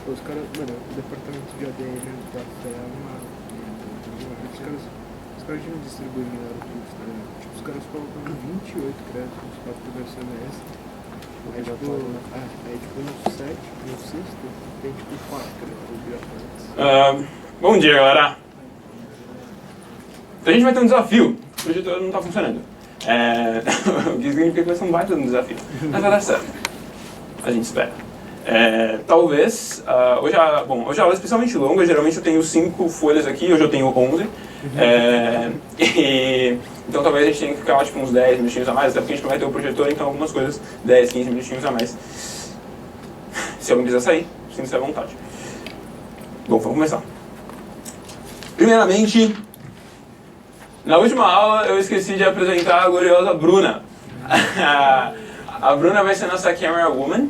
Pô, os caras, mano, o departamento de ADM da fé é uma... Os caras já não distribuem melhor o curso, tá ligado? Tipo, os caras colocam 28 créditos nos 4 primeiros semestres. Aí, tipo, no 7, no 6º, tem, tipo, 4 créditos obrigatórios. Bom dia, galera. Então a gente vai ter um desafio. O projetor não tá funcionando. O que significa que vai ser um baita de um desafio. Mas vai dar certo. A gente espera. Talvez, hoje a aula é especialmente longa, geralmente eu tenho 5 folhas aqui, hoje eu tenho 11. Então talvez a gente tenha que ficar tipo, uns 10 minutinhos a mais, até porque a gente não vai ter o projetor, então algumas coisas 10, 15 minutinhos a mais. Se alguém quiser sair, sinta-se à vontade. Bom, vamos começar. Primeiramente, na última aula eu esqueci de apresentar a gloriosa Bruna. A Bruna vai ser nossa camera woman.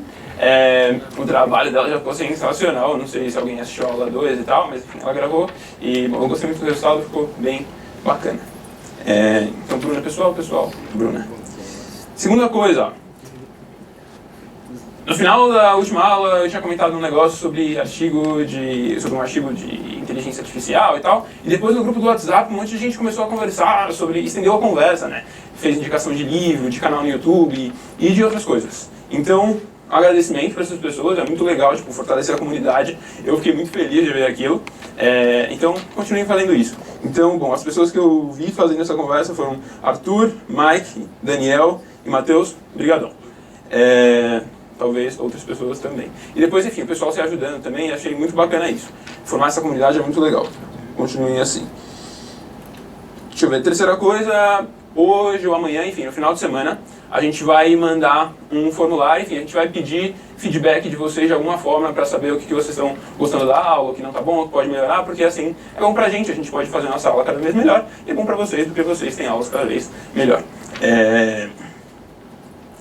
O trabalho dela já ficou sensacional, não sei se alguém assistiu a aula 2 e tal, mas enfim, ela gravou e bom, eu gostei muito do resultado, ficou bem bacana. Então Bruna, pessoal, Bruna. Segunda coisa, no final da última aula eu tinha comentado um negócio sobre um artigo de inteligência artificial e tal, e depois no grupo do WhatsApp um monte de gente começou a conversar sobre, estendeu a conversa, né? Fez indicação de livro, de canal no YouTube e de outras coisas. Então, agradecimento para essas pessoas, é muito legal, tipo, fortalecer a comunidade, eu fiquei muito feliz de ver aquilo, então continuem fazendo isso. Então, bom, as pessoas que eu vi fazendo essa conversa foram Arthur, Mike, Daniel e Matheus, brigadão. Talvez outras pessoas também. E depois, enfim, o pessoal se ajudando também, achei muito bacana isso. Formar essa comunidade é muito legal, continuem assim. Deixa eu ver, terceira coisa, hoje ou amanhã, enfim, no final de semana, a gente vai mandar um formulário, enfim, a gente vai pedir feedback de vocês de alguma forma para saber o que vocês estão gostando da aula, o que não está bom, o que pode melhorar, porque assim, é bom pra gente pode fazer a nossa aula cada vez melhor, e é bom pra vocês, porque vocês têm aulas cada vez melhor.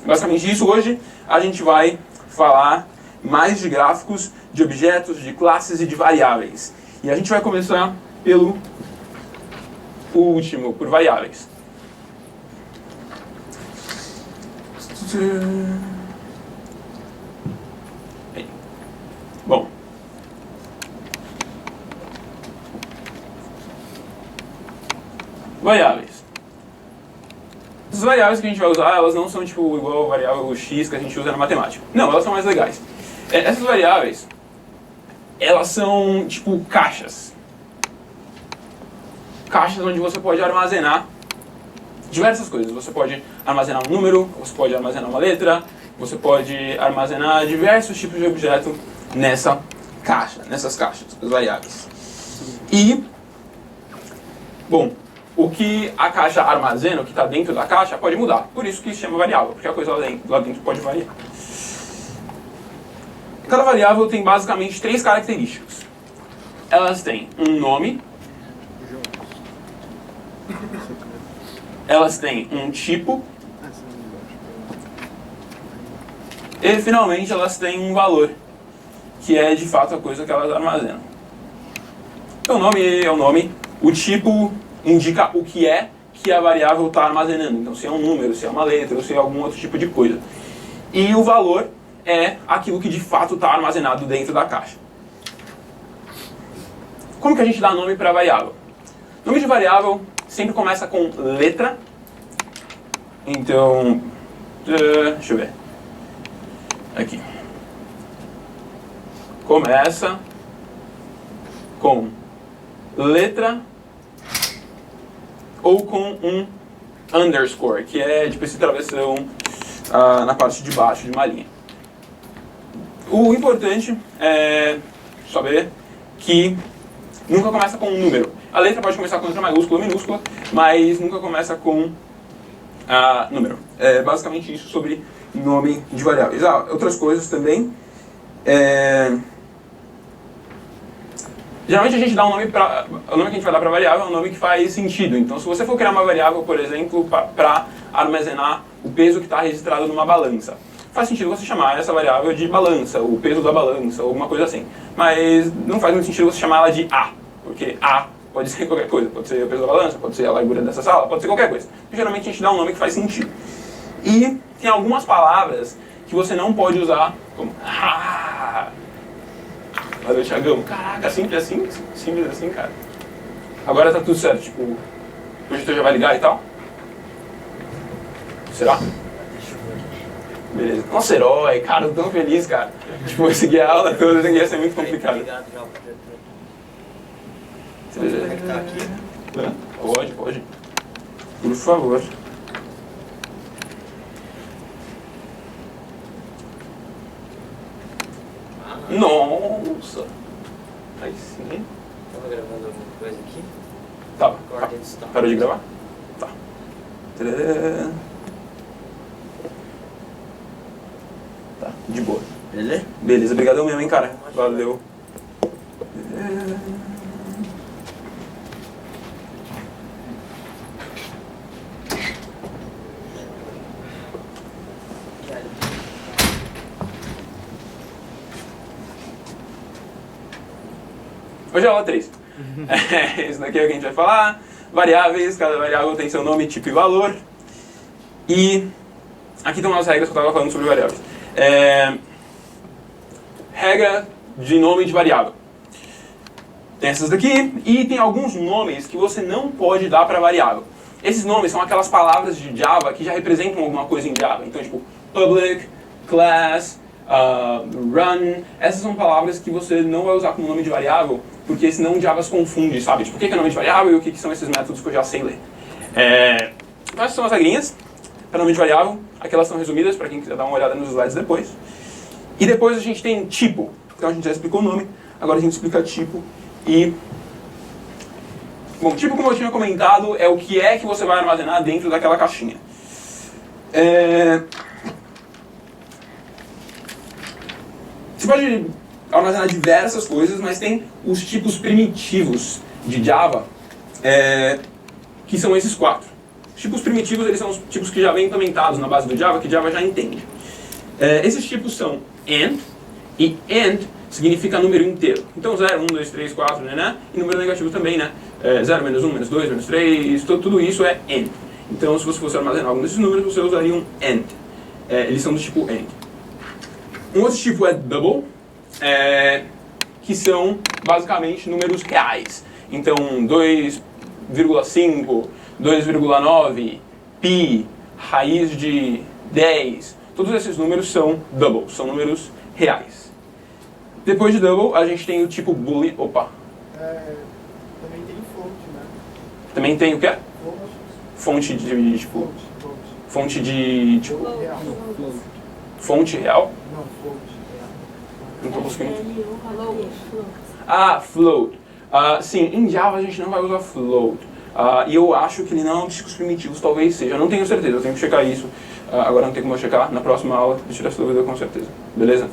Basicamente isso, hoje a gente vai falar mais de gráficos, de objetos, de classes e de variáveis. E a gente vai começar pelo último, por variáveis. Bom, variáveis. As variáveis que a gente vai usar, elas não são tipo igual a variável x que a gente usa na matemática. Não, elas são mais legais. Essas variáveis, elas são tipo caixas. Caixas onde você pode armazenar diversas coisas. Você pode armazenar um número, você pode armazenar uma letra, você pode armazenar diversos tipos de objeto nessa caixa, nessas caixas, as variáveis. E, bom, o que a caixa armazena, o que está dentro da caixa, pode mudar. Por isso que se chama variável, porque a coisa lá dentro pode variar. Cada variável tem basicamente 3 características. Elas têm um nome, elas têm um tipo, e finalmente elas têm um valor, que é de fato a coisa que elas armazenam. Então o nome é o nome, o tipo indica o que é que a variável está armazenando. Então se é um número, se é uma letra, ou se é algum outro tipo de coisa. E o valor é aquilo que de fato está armazenado dentro da caixa. Como que a gente dá nome para a variável? Nome de variável sempre começa com letra. Então, deixa eu ver. Aqui. Começa com letra ou com um underscore, que é tipo esse travessão na parte de baixo de uma linha. O importante é saber que nunca começa com um número. A letra pode começar com letra maiúscula ou minúscula, mas nunca começa com número. É basicamente isso sobre nome de variáveis. Outras coisas também. Geralmente a gente dá um nome para... O nome que a gente vai dar para a variável é um nome que faz sentido. Então se você for criar uma variável, por exemplo, para armazenar o peso que está registrado numa balança, faz sentido você chamar essa variável de balança, o peso da balança, ou alguma coisa assim. Mas não faz muito sentido você chamar ela de A, porque A pode ser qualquer coisa. Pode ser o peso da balança, pode ser a largura dessa sala, pode ser qualquer coisa. E, geralmente a gente dá um nome que faz sentido. E tem algumas palavras que você não pode usar como Valeu, Thiagão. Caraca, simples assim, cara. Agora tá tudo certo, tipo, o projetor já vai ligar e tal? Será? Beleza. Nossa, herói, cara, eu tô tão feliz, cara. Tipo, eu segui a aula toda, ia ser muito complicado. Obrigado já o projetor. Você Pode conectar aqui? Pode. Por favor. Nossa. Aí sim. Tava gravando alguma coisa aqui? Tava. Record and stop. Parou de gravar? Tá. Tadã. Tá, de boa. Beleza? Beleza, obrigadão mesmo, hein, cara. Valeu. Hoje é aula 3. Isso daqui é o que a gente vai falar. Variáveis, cada variável tem seu nome, tipo e valor. E aqui estão as regras que eu estava falando sobre variáveis. Regra de nome de variável. Tem essas daqui e tem alguns nomes que você não pode dar para variável. Esses nomes são aquelas palavras de Java que já representam alguma coisa em Java. Então, tipo, public, class, run. Essas são palavras que você não vai usar como nome de variável, porque senão o Java se confunde, sabe? Tipo, o que é nome de variável e o que são esses métodos que eu já sei ler. Então, essas são as regrinhas para nome de variável. Aquelas são resumidas para quem quiser dar uma olhada nos slides depois. E depois a gente tem tipo. Então a gente já explicou o nome, agora a gente explica tipo e... Bom, tipo, como eu tinha comentado, é o que você vai armazenar dentro daquela caixinha. Você pode armazenar diversas coisas, mas tem os tipos primitivos de Java, que são esses 4. Os tipos primitivos, eles são os tipos que já vêm implementados na base do Java, que Java já entende. Esses tipos são AND, e AND significa número inteiro. Então 0, 1, 2, 3, 4, né? E número negativo também, né? 0, menos 1, menos 2, menos 3, tudo isso é AND. Então se você fosse armazenar algum desses números, você usaria um AND. Eles são do tipo AND. Um outro tipo é double, que são basicamente números reais. Então 2,5, 2,9, pi, raiz de 10, todos esses números são double, são números reais. Depois de double, a gente tem o tipo boolean. Opa! Também tem float, né? Também tem o quê? Float. Fonte de tipo. Float. Fonte de tipo. Real. Float. Fonte real? Não, float. Não tô conseguindo. Float. Float. Sim, em Java a gente não vai usar float. E eu acho que ele não é um dos tipos primitivos, talvez seja. Eu não tenho certeza, eu tenho que checar isso. Agora não tem como eu checar. Na próxima aula eu tiro essa dúvida com certeza. Beleza?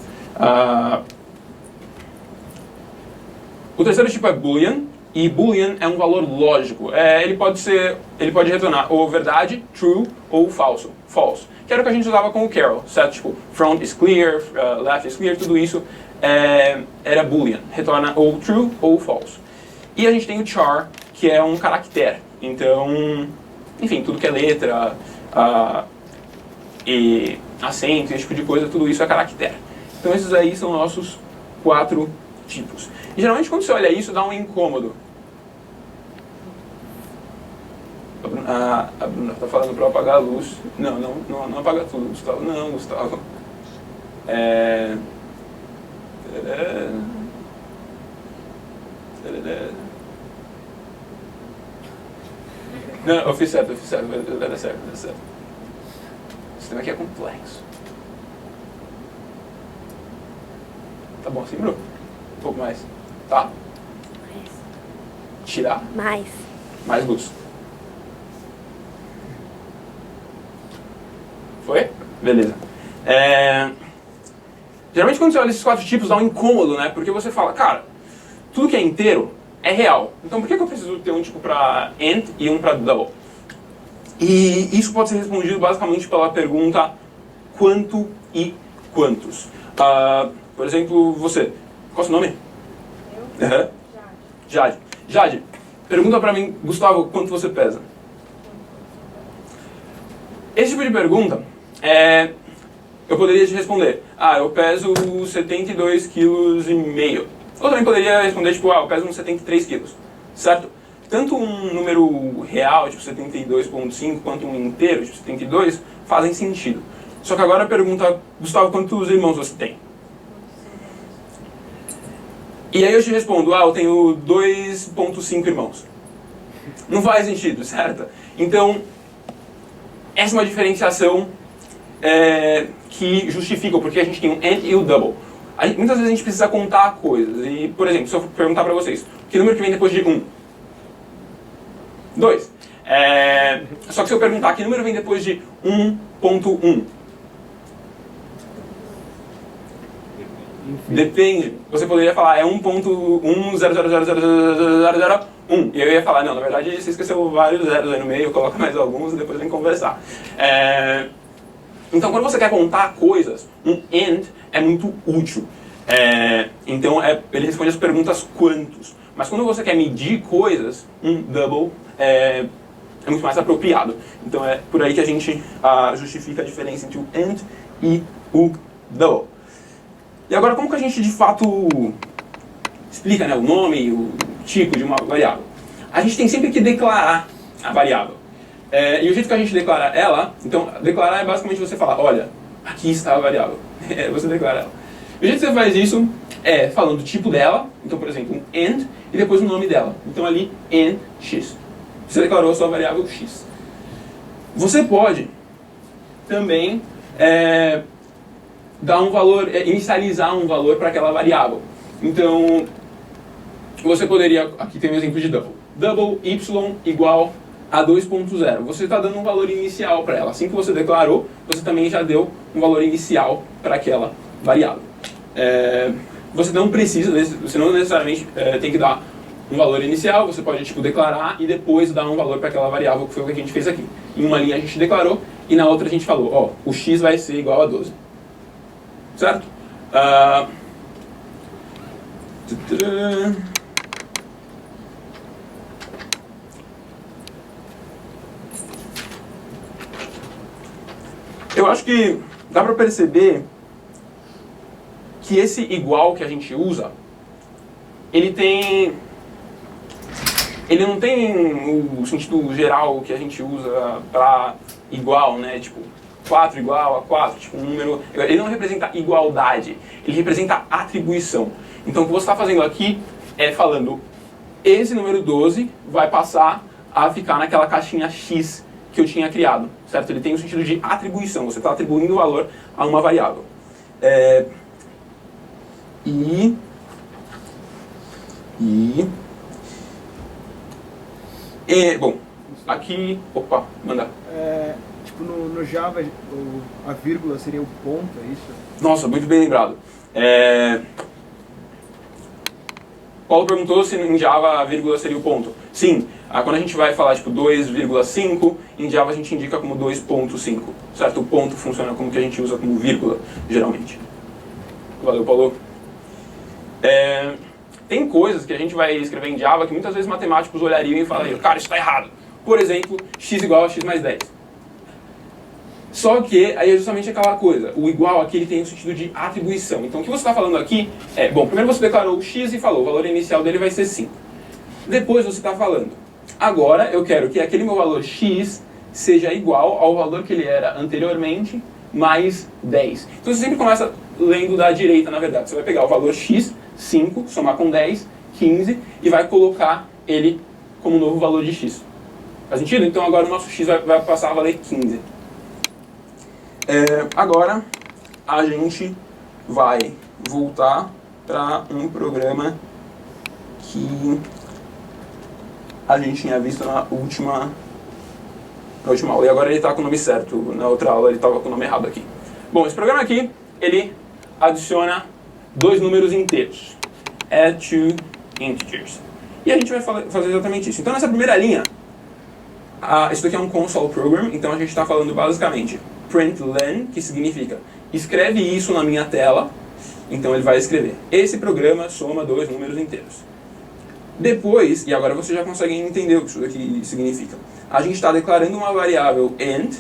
O terceiro tipo é boolean. E boolean é um valor lógico. Ele pode retornar ou verdade, true, ou falso, false. Que era o que a gente usava com o Carol, certo? Tipo, front is clear, left is clear, tudo isso era boolean. Retorna ou true ou false. E a gente tem o char, que é um caractere. Então, enfim, tudo que é letra, e acento, esse tipo de coisa, tudo isso é caractere. Então esses aí são nossos 4 tipos. E geralmente quando você olha isso, dá um incômodo. A Bruna está falando para apagar a luz. Não apaga tudo, Gustavo. Não, Gustavo. Não, eu fiz certo. Vai dar certo. O sistema aqui é complexo. Tá bom assim, Bruno? Um pouco mais. Tá? Tirar. Mais luz. Foi? Beleza. Geralmente quando você olha esses 4 tipos dá um incômodo, né? Porque você fala, cara, tudo que é inteiro é real. Então por que eu preciso ter um tipo para AND e um para double? E isso pode ser respondido basicamente pela pergunta quanto e quantos. Por exemplo, você. Qual é o seu nome? Eu? Jade. Jade, pergunta pra mim, Gustavo, quanto você pesa? Esse tipo de pergunta, eu poderia te responder, eu peso 72,5 kg. Ou também poderia responder, tipo, eu peso uns 73 quilos, certo? Tanto um número real, tipo 72,5, quanto um inteiro, tipo 72, fazem sentido. Só que agora a pergunta, Gustavo, quantos irmãos você tem? E aí eu te respondo, eu tenho 2,5 irmãos. Não faz sentido, certo? Então, essa é uma diferenciação que justifica porque a gente tem um AND e o double. Muitas vezes a gente precisa contar coisas. E, por exemplo, se eu perguntar para vocês, que número que vem depois de 1? 2. Só que se eu perguntar que número vem depois de 1.1? Depende. Você poderia falar, é 1.100000001. E eu ia falar, não, na verdade você esqueceu vários zeros aí no meio, coloca mais alguns e depois vem conversar. Então, quando você quer contar coisas, um AND é muito útil. Então, ele responde as perguntas quantos. Mas quando você quer medir coisas, um double é muito mais apropriado. Então, é por aí que a gente justifica a diferença entre o AND e o double. E agora, como que a gente de fato explica, né, o nome e o tipo de uma variável? A gente tem sempre que declarar a variável. E o jeito que a gente declara ela, então, declarar é basicamente você falar, olha, aqui está a variável. Você declara ela. E o jeito que você faz isso é falando o tipo dela, então, por exemplo, um AND, e depois o nome dela. Então, ali, AND x. Você declarou a sua variável x. Você pode também dar um valor, inicializar um valor para aquela variável. Então, você poderia, aqui tem um exemplo de double. Double y igual a 2.0. Você está dando um valor inicial para ela. Assim que você declarou, você também já deu um valor inicial para aquela variável. Você não precisa, você não necessariamente tem que dar um valor inicial, você pode declarar e depois dar um valor para aquela variável, que foi o que a gente fez aqui. Em uma linha a gente declarou e na outra a gente falou, o x vai ser igual a 12. Certo? Eu acho que dá para perceber que esse igual que a gente usa, ele não tem o sentido geral que a gente usa para igual, né? Tipo, 4 igual a 4, tipo um número. Ele não representa igualdade, ele representa atribuição. Então o que você está fazendo aqui é falando, esse número 12 vai passar a ficar naquela caixinha X que eu tinha criado, certo? Ele tem o sentido de atribuição, você está atribuindo valor a uma variável. Bom, aqui, opa, manda. Tipo, no Java, a vírgula seria o ponto, é isso? Nossa, muito bem lembrado. Paulo perguntou se em Java a vírgula seria o ponto. Sim, quando a gente vai falar tipo 2,5, em Java a gente indica como 2.5, certo? O ponto funciona como que a gente usa como vírgula, geralmente. Valeu, Paulo. Tem coisas que a gente vai escrever em Java que muitas vezes matemáticos olhariam e falariam, cara, isso está errado. Por exemplo, x igual a x mais 10. Só que aí é justamente aquela coisa, o igual aqui ele tem o sentido de atribuição. Então o que você está falando aqui bom, primeiro você declarou o x e falou, o valor inicial dele vai ser 5. Depois você está falando, agora eu quero que aquele meu valor x seja igual ao valor que ele era anteriormente, mais 10. Então você sempre começa lendo da direita, na verdade. Você vai pegar o valor x, 5, somar com 10, 15, e vai colocar ele como novo valor de x. Faz sentido? Então agora o nosso x vai passar a valer 15. Agora a gente vai voltar para um programa que a gente tinha visto na última aula. E agora ele está com o nome certo. Na outra aula ele estava com o nome errado aqui. Bom, esse programa aqui, ele adiciona 2 números inteiros. Add two integers. E a gente vai fazer exatamente isso. Então nessa primeira linha, isso daqui é um console program, então a gente está falando basicamente println, que significa escreve isso na minha tela, então ele vai escrever. Esse programa soma 2 números inteiros. Depois, e agora você já consegue entender o que isso daqui significa, a gente está declarando uma variável end,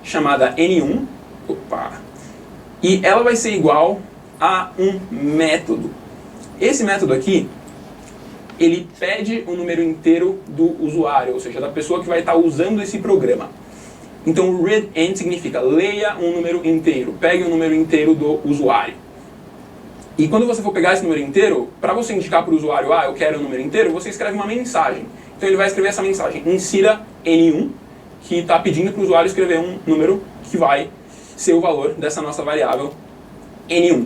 chamada n1, e ela vai ser igual a um método. Esse método aqui, ele pede o número inteiro do usuário, ou seja, da pessoa que vai estar usando esse programa. Então, o readInt significa leia um número inteiro, pegue um número inteiro do usuário. E quando você for pegar esse número inteiro, para você indicar para o usuário, eu quero o número inteiro, você escreve uma mensagem. Então ele vai escrever essa mensagem, insira N1, que está pedindo para o usuário escrever um número que vai ser o valor dessa nossa variável N1.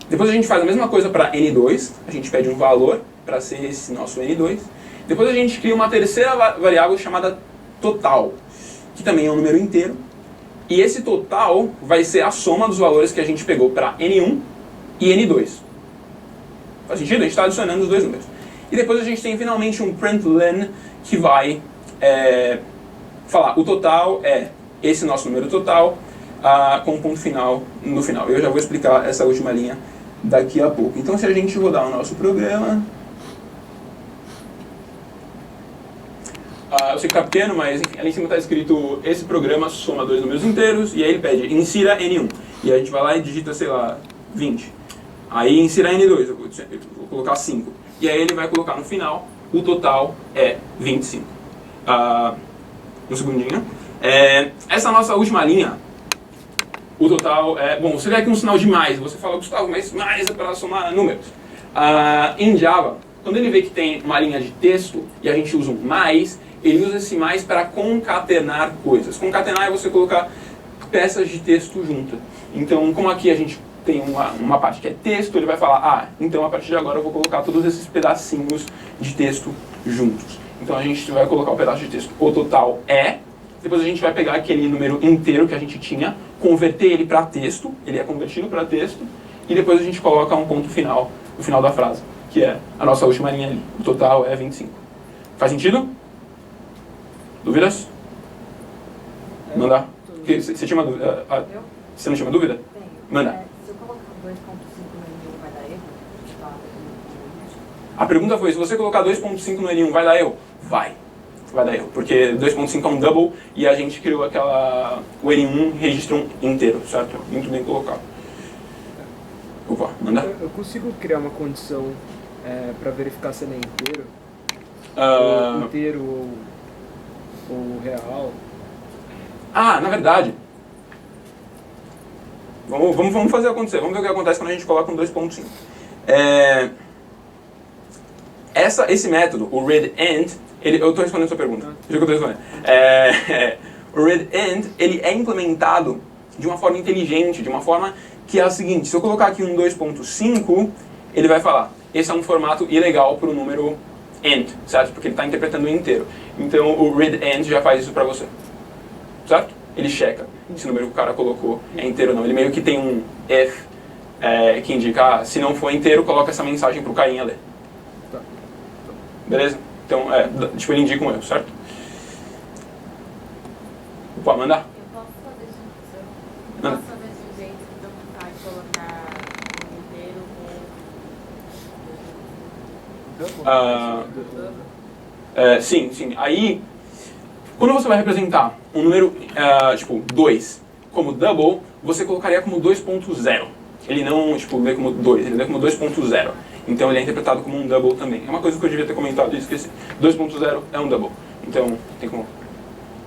Depois a gente faz a mesma coisa para N2, a gente pede um valor para ser esse nosso N2. Depois a gente cria uma terceira variável chamada total, que também é um número inteiro. E esse total vai ser a soma dos valores que a gente pegou para N1 e N2. Faz sentido? A gente está adicionando os dois números. E depois a gente tem finalmente um println que vai falar o total é esse nosso número total com um ponto final no final. Eu já vou explicar essa última linha daqui a pouco. Então se a gente rodar o nosso programa... eu sei que está pequeno, mas enfim, ali em cima está escrito esse programa soma dois números inteiros e aí ele pede insira N1. E a gente vai lá e digita, sei lá, 20. Aí insira N2, eu vou colocar 5. E aí ele vai colocar no final, o total é 25. Um segundinho. Essa nossa última linha, o total é... Bom, você vê aqui um sinal de mais. Você fala, Gustavo, mas mais é para somar números. Em Java, quando ele vê que tem uma linha de texto e a gente usa um mais, ele usa esse mais para concatenar coisas. Concatenar é você colocar peças de texto juntas. Então, como aqui a gente tem uma parte que é texto, ele vai falar, então a partir de agora eu vou colocar todos esses pedacinhos de texto juntos. Então a gente vai colocar o pedaço de texto, o total é, depois a gente vai pegar aquele número inteiro que a gente tinha, converter ele para texto, ele é convertido para texto, e depois a gente coloca um ponto final, no final da frase, que é a nossa última linha ali. O total é 25. Faz sentido? Dúvidas? Manda. Você tinha uma dúvida? Você não tinha uma dúvida? Tenho. Manda. Se eu colocar 2.5 no N1 vai dar erro? A pergunta foi, se você colocar 2.5 no N1 vai dar erro? Vai dar erro, porque 2.5 é um double e a gente criou o N1 registro inteiro, certo? Muito bem colocado. Opa, manda. Eu consigo criar uma condição para verificar se ele é inteiro? Ou inteiro ou real? Na verdade, vamos fazer acontecer. Vamos ver o que acontece quando a gente coloca um 2.5. Esse método, o readInt, eu estou respondendo a sua pergunta. O readInt, ele é implementado de uma forma inteligente, de uma forma que é a seguinte: se eu colocar aqui um 2.5, ele vai falar, esse é um formato ilegal para o número int, certo? Porque ele está interpretando o inteiro. Então o readInt já faz isso para você, certo? Ele checa se o número que o cara colocou é inteiro ou não. Ele meio que tem um if que indica, se não for inteiro, coloca essa mensagem para o carinha ler. Beleza? Então, tipo, ele indica um erro, certo? Pode mandar? Eu posso fazer isso. Eu Manda. posso fazer desse jeito que eu vontade de colocar o inteiro com... Sim. Aí, quando você vai representar um número, tipo, 2 como double, você colocaria como 2.0. Ele não, tipo, lê como 2, ele lê como 2.0. Então ele é interpretado como um double também. É uma coisa que eu devia ter comentado e esqueci. 2.0 é um double. Então, tem como...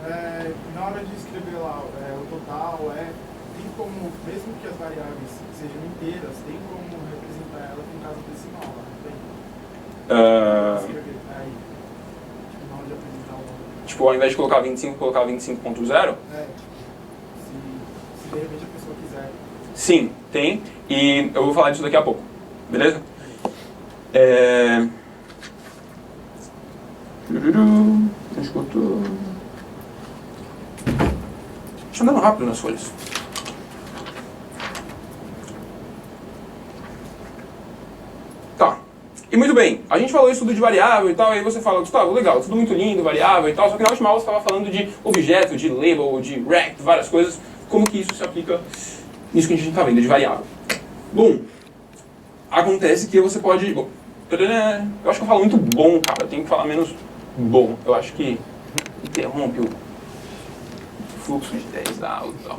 Na hora de escrever lá o total, tem como, mesmo que as variáveis sejam inteiras, tem como representar ela com casa decimal lá, não tem? Escrever aí, tipo, na hora de apresentar o número. Tipo, ao invés de colocar 25, colocar 25.0? Se de repente a pessoa quiser. Sim, tem. E eu vou falar disso daqui a pouco. Beleza? Acho que eu tô... Deixa eu andando rápido nas folhas. Tá. E muito bem, a gente falou isso tudo de variável e tal, aí você fala, Gustavo, legal, tudo muito lindo, variável e tal, só que na última aula você estava falando de objeto, de label, de rect, várias coisas. Como que isso se aplica nisso que a gente está vendo, de variável? Bom, acontece que você pode... Bom, eu acho que eu falo muito bom, cara, eu tenho que falar menos bom. Eu acho que interrompe o fluxo de ideias da aula e tal.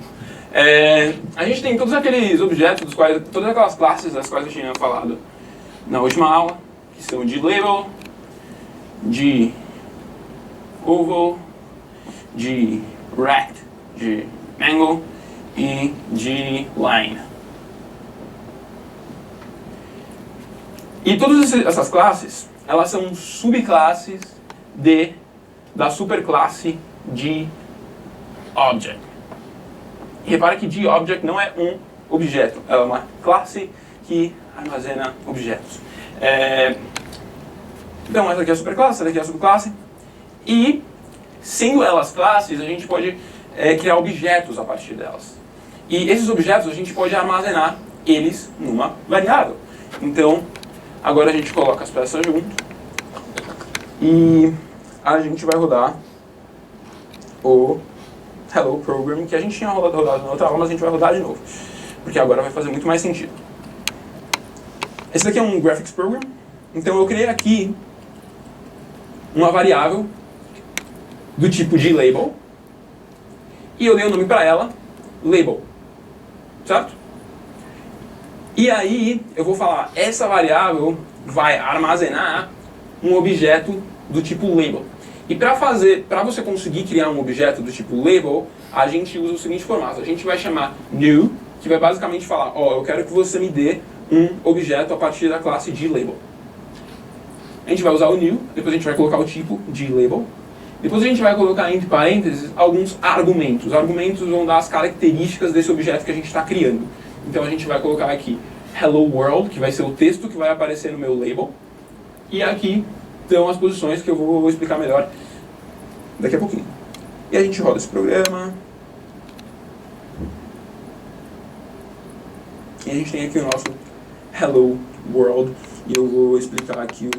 A gente tem todos aqueles objetos, todas aquelas classes das quais eu tinha falado na última aula, que são de label, de oval, de rect, de angle e de line. E todas essas classes, elas são subclasses da superclasse de object. E repara que de object não é um objeto, é uma classe que armazena objetos. Então essa aqui é a superclasse, essa daqui é a subclasse. E, sendo elas classes, a gente pode criar objetos a partir delas. E esses objetos a gente pode armazenar eles numa variável. Então, agora a gente coloca as peças junto e a gente vai rodar o Hello Program, que a gente tinha rodado na outra aula, mas a gente vai rodar de novo, porque agora vai fazer muito mais sentido. Esse daqui é um Graphics Program, então eu criei aqui uma variável do tipo de label e eu dei o nome para ela, label, certo? E aí eu vou falar, essa variável vai armazenar um objeto do tipo label. E para você conseguir criar um objeto do tipo label, a gente usa o seguinte formato. A gente vai chamar new, que vai basicamente falar, eu quero que você me dê um objeto a partir da classe de label. A gente vai usar o new, depois a gente vai colocar o tipo de label. Depois a gente vai colocar entre parênteses alguns argumentos. Os argumentos vão dar as características desse objeto que a gente está criando. Então a gente vai colocar aqui Hello World, que vai ser o texto que vai aparecer no meu label. E aqui estão as posições que eu vou explicar melhor daqui a pouquinho. E a gente roda esse programa. E a gente tem aqui o nosso Hello World. E eu vou explicar aqui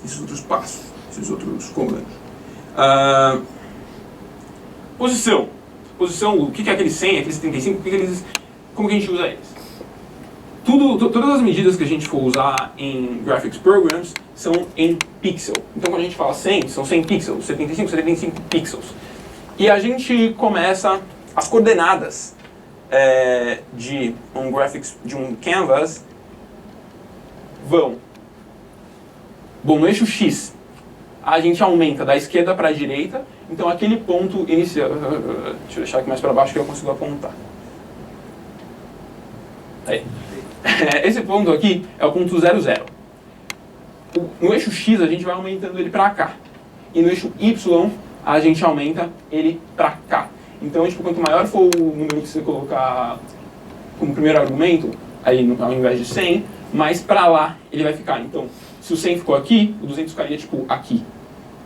esses outros passos, esses outros comandos. Posição. Posição, o que é aquele 100, aquele 75, como que a gente usa eles? Todas as medidas que a gente for usar em Graphics Programs são em pixel. Então quando a gente fala 100, são 100 pixels, 75 pixels. E a gente começa as coordenadas de um canvas vão. Bom, no eixo X, a gente aumenta da esquerda para a direita, então aquele ponto inicial. Deixa eu deixar aqui mais para baixo que eu consigo apontar. Aí. Esse ponto aqui é o ponto 00. No eixo X a gente vai aumentando ele para cá. E no eixo Y a gente aumenta ele para cá. Então, tipo, quanto maior for o número que você colocar como primeiro argumento, aí ao invés de 100, mais para lá ele vai ficar. Então, se o 100 ficou aqui, o 200 ficaria tipo aqui.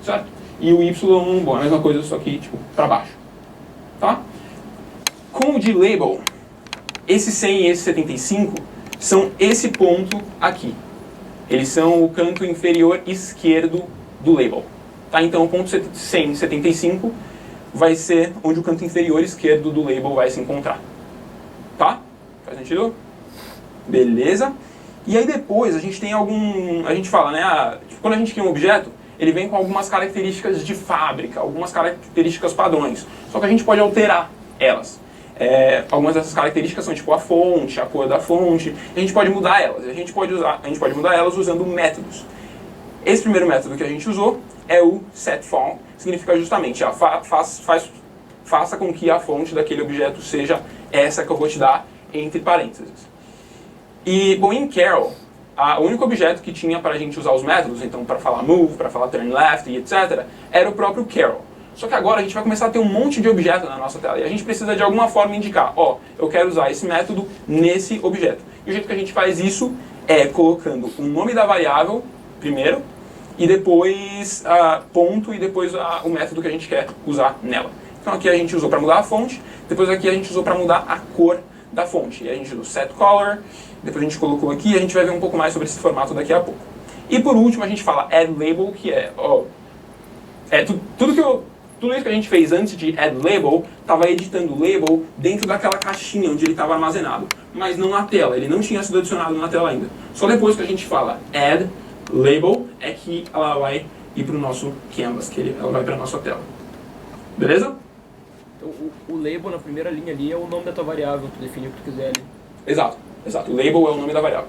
Certo? E o Y, bom, é a mesma coisa, só que tipo para baixo. Tá? Com o de label, esse 100 e esse 75 são esse ponto aqui. Eles são o canto inferior esquerdo do label. Tá? Então o ponto 175 vai ser onde o canto inferior esquerdo do label vai se encontrar. Tá? Faz sentido? Beleza? E aí depois a gente tem a gente fala, né? Quando a gente cria um objeto, ele vem com algumas características de fábrica, algumas características padrões. Só que a gente pode alterar elas. Algumas dessas características são tipo a fonte, a cor da fonte. A gente pode mudar elas. A gente pode mudar elas usando métodos. Esse primeiro método que a gente usou é o setFont. Significa justamente faça com que a fonte daquele objeto seja essa que eu vou te dar entre parênteses. E bom, em Carol, o único objeto que tinha para a gente usar os métodos, então para falar move, para falar turn left e etc, era o próprio Carol. Só que agora a gente vai começar a ter um monte de objeto na nossa tela. E a gente precisa de alguma forma indicar, eu quero usar esse método nesse objeto. E o jeito que a gente faz isso é colocando o nome da variável primeiro, e depois ponto, e depois o método que a gente quer usar nela. Então aqui a gente usou para mudar a fonte, depois aqui a gente usou para mudar a cor da fonte. E a gente usou setColor, depois a gente colocou aqui, e a gente vai ver um pouco mais sobre esse formato daqui a pouco. E por último a gente fala addLabel, que tudo isso que a gente fez antes de addLabel estava editando o label dentro daquela caixinha onde ele estava armazenado, mas não na tela, ele não tinha sido adicionado na tela ainda. Só depois que a gente fala addLabel é que ela vai ir para o nosso canvas, ela vai para a nossa tela. Beleza? Então, o label na primeira linha ali é o nome da tua variável, tu define o que tu quiser ali. Exato. O label é o nome da variável.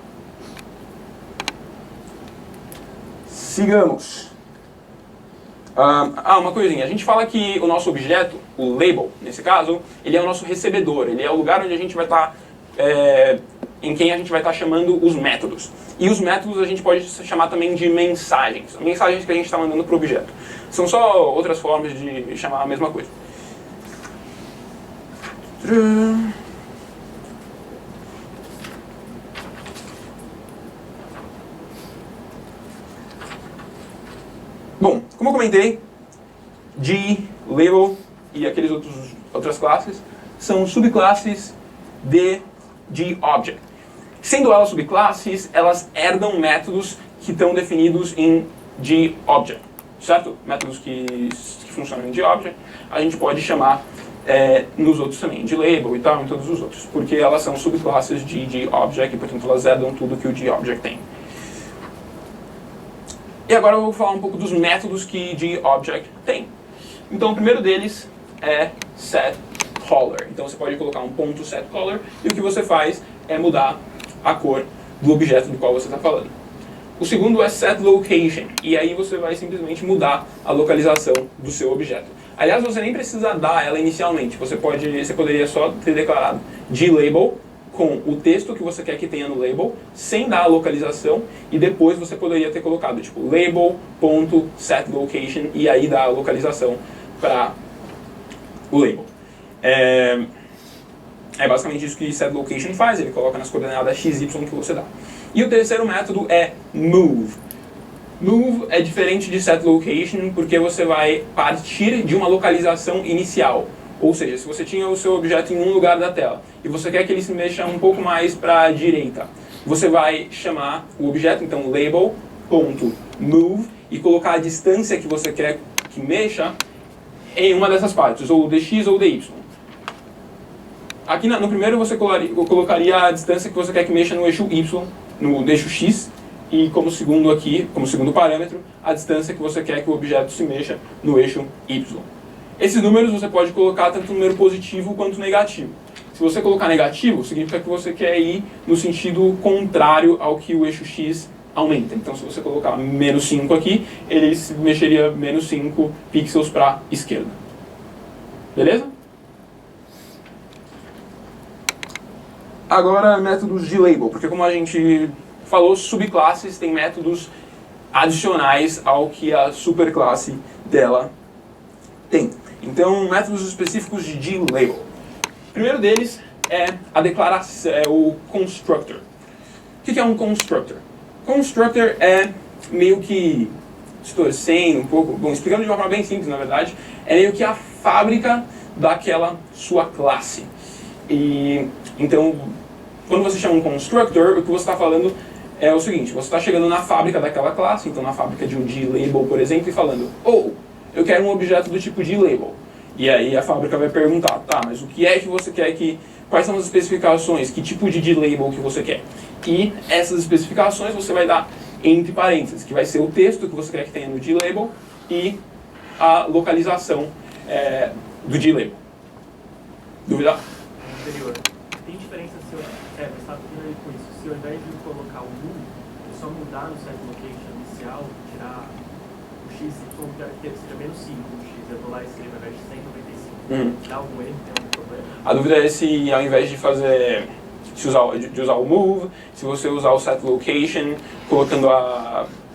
Sigamos. Uma coisinha. A gente fala que o nosso objeto, o label, nesse caso, ele é o nosso recebedor. Ele é o lugar onde a gente vai estar, em quem a gente vai estar chamando os métodos. E os métodos a gente pode chamar também de mensagens. Mensagens que a gente está mandando para o objeto. São só outras formas de chamar a mesma coisa. Bom, como eu comentei, G, Label e aqueles outras classes são subclasses de G-Object. Sendo elas subclasses, elas herdam métodos que estão definidos em G-Object, certo? Métodos que funcionam em G-Object, a gente pode chamar nos outros também, de Label e tal, em todos os outros, porque elas são subclasses de G-Object e, portanto, elas herdam tudo que o G-Object tem. E agora eu vou falar um pouco dos métodos que G-Object tem. Então, o primeiro deles é setColor. Então, você pode colocar um ponto setColor e o que você faz é mudar a cor do objeto do qual você está falando. O segundo é setLocation, e aí você vai simplesmente mudar a localização do seu objeto. Aliás, você nem precisa dar ela inicialmente. Você poderia só ter declarado G-Label com o texto que você quer que tenha no label, sem dar a localização, e depois você poderia ter colocado tipo label.setLocation e aí dar a localização para o label. É basicamente isso que setLocation faz, ele coloca nas coordenadas x, y que você dá. E o terceiro método é move. Move é diferente de setLocation porque você vai partir de uma localização inicial. Ou seja, se você tinha o seu objeto em um lugar da tela e você quer que ele se mexa um pouco mais para a direita, você vai chamar o objeto, então label.move, e colocar a distância que você quer que mexa em uma dessas partes, ou dx ou dy. Aqui no primeiro você colocaria a distância que você quer que mexa no eixo y, no eixo x, e como segundo parâmetro, a distância que você quer que o objeto se mexa no eixo y. Esses números você pode colocar tanto número positivo quanto negativo. Se você colocar negativo, significa que você quer ir no sentido contrário ao que o eixo x aumenta. Então, se você colocar menos 5 aqui, ele se mexeria menos 5 pixels para a esquerda. Beleza? Agora, métodos de label, porque como a gente falou, subclasses têm métodos adicionais ao que a superclasse dela tem. Então, métodos específicos de G-Label. O primeiro deles é a declaração, é o constructor. O que é um constructor? Constructor é meio que, distorcendo um pouco, bom, explicando de uma forma bem simples, na verdade, é meio que a fábrica daquela sua classe. E, então, quando você chama um constructor, o que você está falando é o seguinte, você está chegando na fábrica daquela classe, então na fábrica de um G-Label, por exemplo, e falando, eu quero um objeto do tipo G-Label. E aí a fábrica vai perguntar, tá, mas o que é que você quer que... Quais são as especificações? Que tipo de G-Label que você quer? E essas especificações você vai dar entre parênteses, que vai ser o texto que você quer que tenha no G-Label e a localização do G-Label. Dúvida? Anterior. Tem diferença se eu... você está falando com isso. Se ao invés de colocar o move, eu só mudar no setLocation inicial, tirar o x, que seja menos 5 no x, eu vou lá e escrevo ao invés de 195. Dá algum erro? Tem algum problema? A dúvida é se ao invés de fazer... de usar o move, se você usar o setLocation, colocando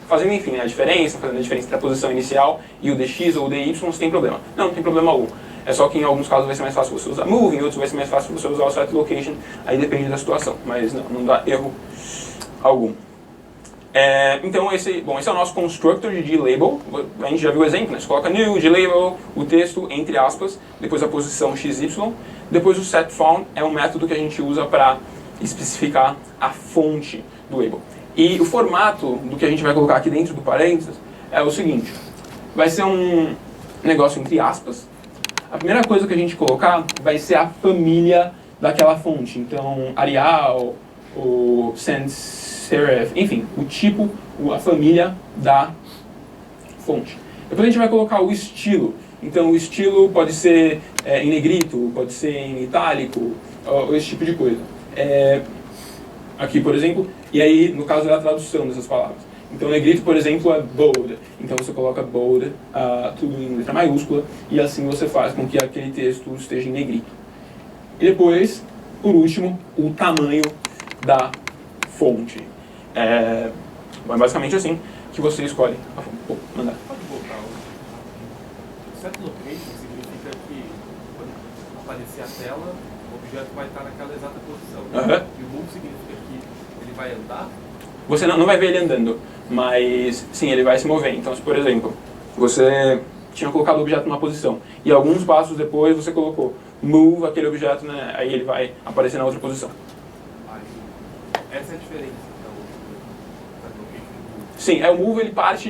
fazendo, enfim, a diferença, fazendo a diferença entre a posição inicial e o dx ou o dy, você tem problema. Não tem problema algum. É só que em alguns casos vai ser mais fácil você usar move, em outros vai ser mais fácil você usar o setLocation, aí depende da situação, mas não dá erro algum. Então esse é o nosso constructor de G-Label. A gente já viu o exemplo, né? Você coloca new, G-Label, o texto, entre aspas, depois a posição XY, depois o setFont é um método que a gente usa para especificar a fonte do label. E o formato do que a gente vai colocar aqui dentro do parênteses é o seguinte, vai ser um negócio entre aspas. A primeira coisa que a gente colocar vai ser a família daquela fonte, então Arial, o sans serif, enfim, o tipo, a família da fonte. Depois a gente vai colocar o estilo, então o estilo pode ser em negrito, pode ser em itálico, esse tipo de coisa. Aqui, por exemplo, e aí no caso é a tradução dessas palavras. Então negrito, por exemplo, é bold. Então você coloca bold, tudo em letra maiúscula, e assim você faz com que aquele texto esteja em negrito. E depois, por último, o tamanho da fonte. É basicamente assim que você escolhe a fonte. Pô, mandar. Pode voltar. O set location significa que quando aparecer a tela, o objeto vai estar naquela exata posição. Aham. E o move significa que ele vai andar. Você não vai ver ele andando, mas sim, ele vai se mover. Então, se por exemplo, você tinha colocado o objeto numa posição e alguns passos depois você colocou move aquele objeto, né, aí ele vai aparecer na outra posição. Essa é a diferença. Então, o set location e o move. Sim, o move ele parte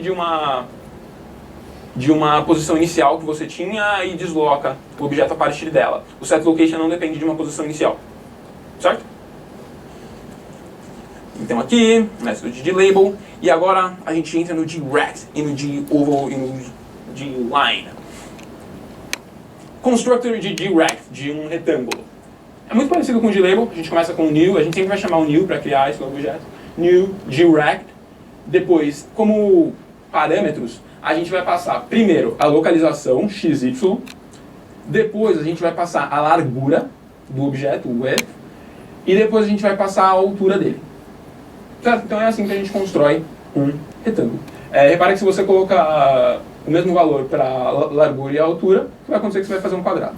de uma posição inicial que você tinha e desloca o objeto a partir dela. O set location não depende de uma posição inicial, certo? Então aqui, método de label, e agora a gente entra no direct, e no de-oval, e no de-line. Constructor de direct, de um retângulo. É muito parecido com o de-label, a gente começa com o new, a gente sempre vai chamar o new para criar esse novo objeto. New, direct. Depois, como parâmetros, a gente vai passar primeiro a localização, XY. Depois a gente vai passar a largura do objeto, width. E depois a gente vai passar a altura dele. Certo? Então é assim que a gente constrói um retângulo. Repara que se você colocar o mesmo valor para a largura e a altura, o que vai acontecer é que você vai fazer um quadrado.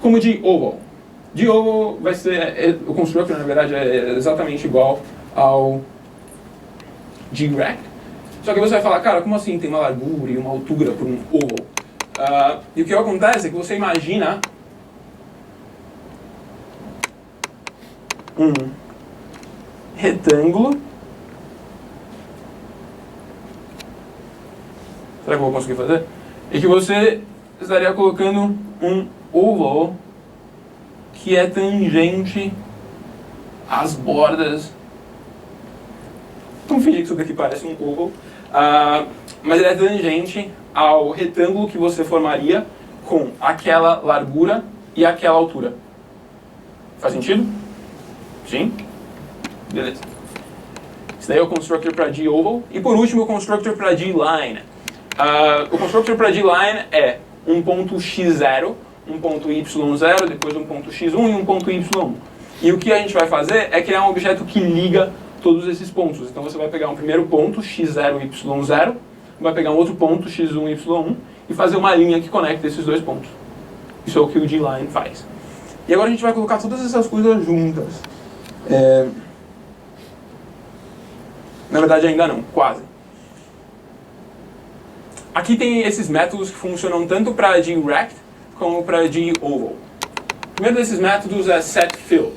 Como de oval. De oval vai ser, o constructor na verdade é exatamente igual ao direct. Só que você vai falar, cara, como assim tem uma largura e uma altura para um oval? E o que acontece é que você imagina um retângulo. Será que eu vou conseguir fazer? E que você estaria colocando um oval que é tangente às bordas. Vamos fingir que isso daqui parece um oval. Mas ele é tangente ao retângulo que você formaria com aquela largura e aquela altura. Faz sentido? Sim? Beleza. Esse daí é o constructor para D-oval. E por último, o constructor para D-line. O constructor para D-line é um ponto x0, um ponto y0, depois um ponto x1 e um ponto y1. E o que a gente vai fazer é criar um objeto que liga todos esses pontos. Então você vai pegar um primeiro ponto, x0, y0, vai pegar um outro ponto, x1, y1, e fazer uma linha que conecta esses dois pontos. Isso é o que o D-line faz. E agora a gente vai colocar todas essas coisas juntas. Na verdade ainda não, quase. Aqui tem esses métodos que funcionam tanto para direct como para d-oval. O primeiro desses métodos é setFill.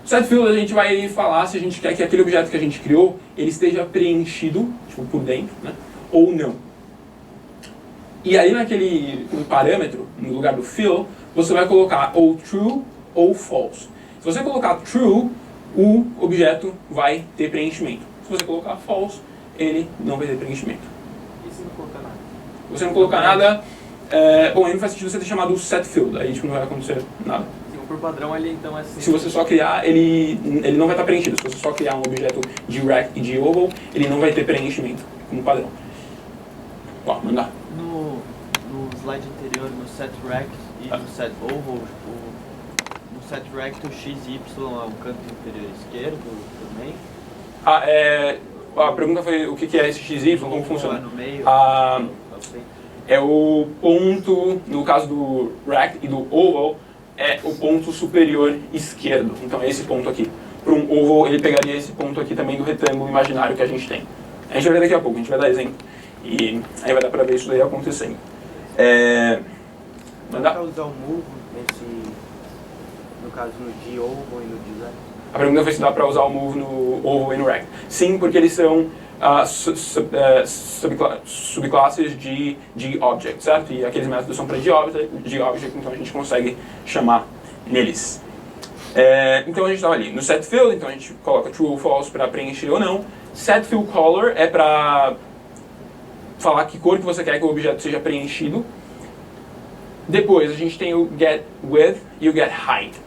SetFill a gente vai falar se a gente quer que aquele objeto que a gente criou ele esteja preenchido, tipo, por dentro, né, ou não. E aí no parâmetro, no lugar do fill, você vai colocar ou true ou false. Se você colocar true, o objeto vai ter preenchimento. Se você colocar false, ele não vai ter preenchimento. E se não colocar nada? Se você não colocar nada, bom, aí não faz sentido você ter chamado setFill, aí tipo, não vai acontecer nada. Sim, por padrão ele então é assim. Se você só criar, ele não vai estar preenchido. Se você só criar um objeto direct e d-oval, ele não vai ter preenchimento como padrão. Ó, mandar. No slide anterior, no setRect e no setOval, no setRect o XY é o canto inferior esquerdo também? A pergunta foi o que é esse XY, como funciona? É no meio? É o ponto, no caso do rect e do oval, é o ponto superior esquerdo. Então é esse ponto aqui. Para um oval, ele pegaria esse ponto aqui também do retângulo imaginário que a gente tem. A gente vai ver daqui a pouco, a gente vai dar exemplo. E aí vai dar para ver isso daí acontecendo. Dá para usar o move no caso no d-oval e no d-rect? A pergunta foi se dá para usar o move no oval e no rect. Sim, porque eles são subclasses de object, certo? E aqueles métodos são para object, então a gente consegue chamar neles. Então a gente estava ali no setFill, então a gente coloca true ou false para preencher ou não. setFill color é para falar que cor que você quer que o objeto seja preenchido. Depois a gente tem o getWidth e o getHeight.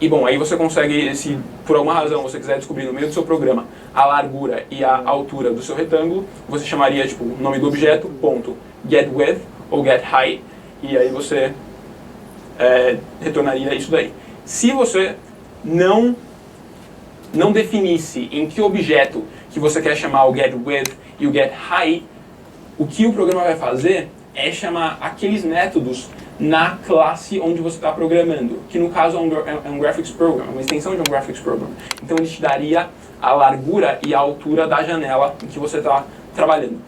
E bom, aí você consegue, se por alguma razão você quiser descobrir no meio do seu programa a largura e a altura do seu retângulo, você chamaria tipo o nome do objeto, ponto, getWidth ou getHeight, e aí você retornaria isso daí. Se você não definisse em que objeto que você quer chamar o getWidth e o getHeight, o que o programa vai fazer é chamar aqueles métodos na classe onde você está programando, que no caso é um graphics program, uma extensão de um graphics program. Então ele te daria a largura e a altura da janela em que você está trabalhando.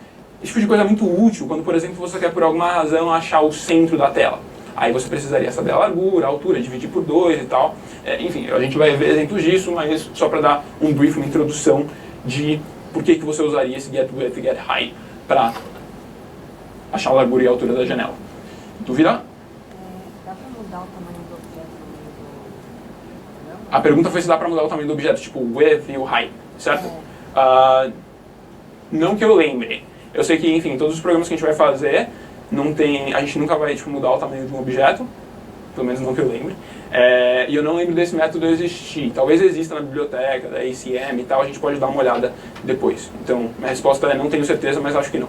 Esse tipo de coisa é muito útil quando, por exemplo, você quer por alguma razão achar o centro da tela. Aí você precisaria saber a largura, a altura, dividir por 2 e tal. Enfim, a gente vai ver exemplos disso, mas só para dar um brief, uma introdução de por que você usaria esse getWidth e getHeight para achar a largura e a altura da janela. Dúvida? Dá para mudar o tamanho do objeto no meio do programa? A pergunta foi se dá para mudar o tamanho do objeto, tipo o width e o height, certo? Não que eu lembre. Eu sei que, enfim, todos os programas que a gente vai fazer, a gente nunca vai tipo, mudar o tamanho de um objeto, pelo menos não que eu lembre. E eu não lembro desse método existir. Talvez exista na biblioteca, da ACM e tal, a gente pode dar uma olhada depois. Então, minha resposta é não tenho certeza, mas acho que não.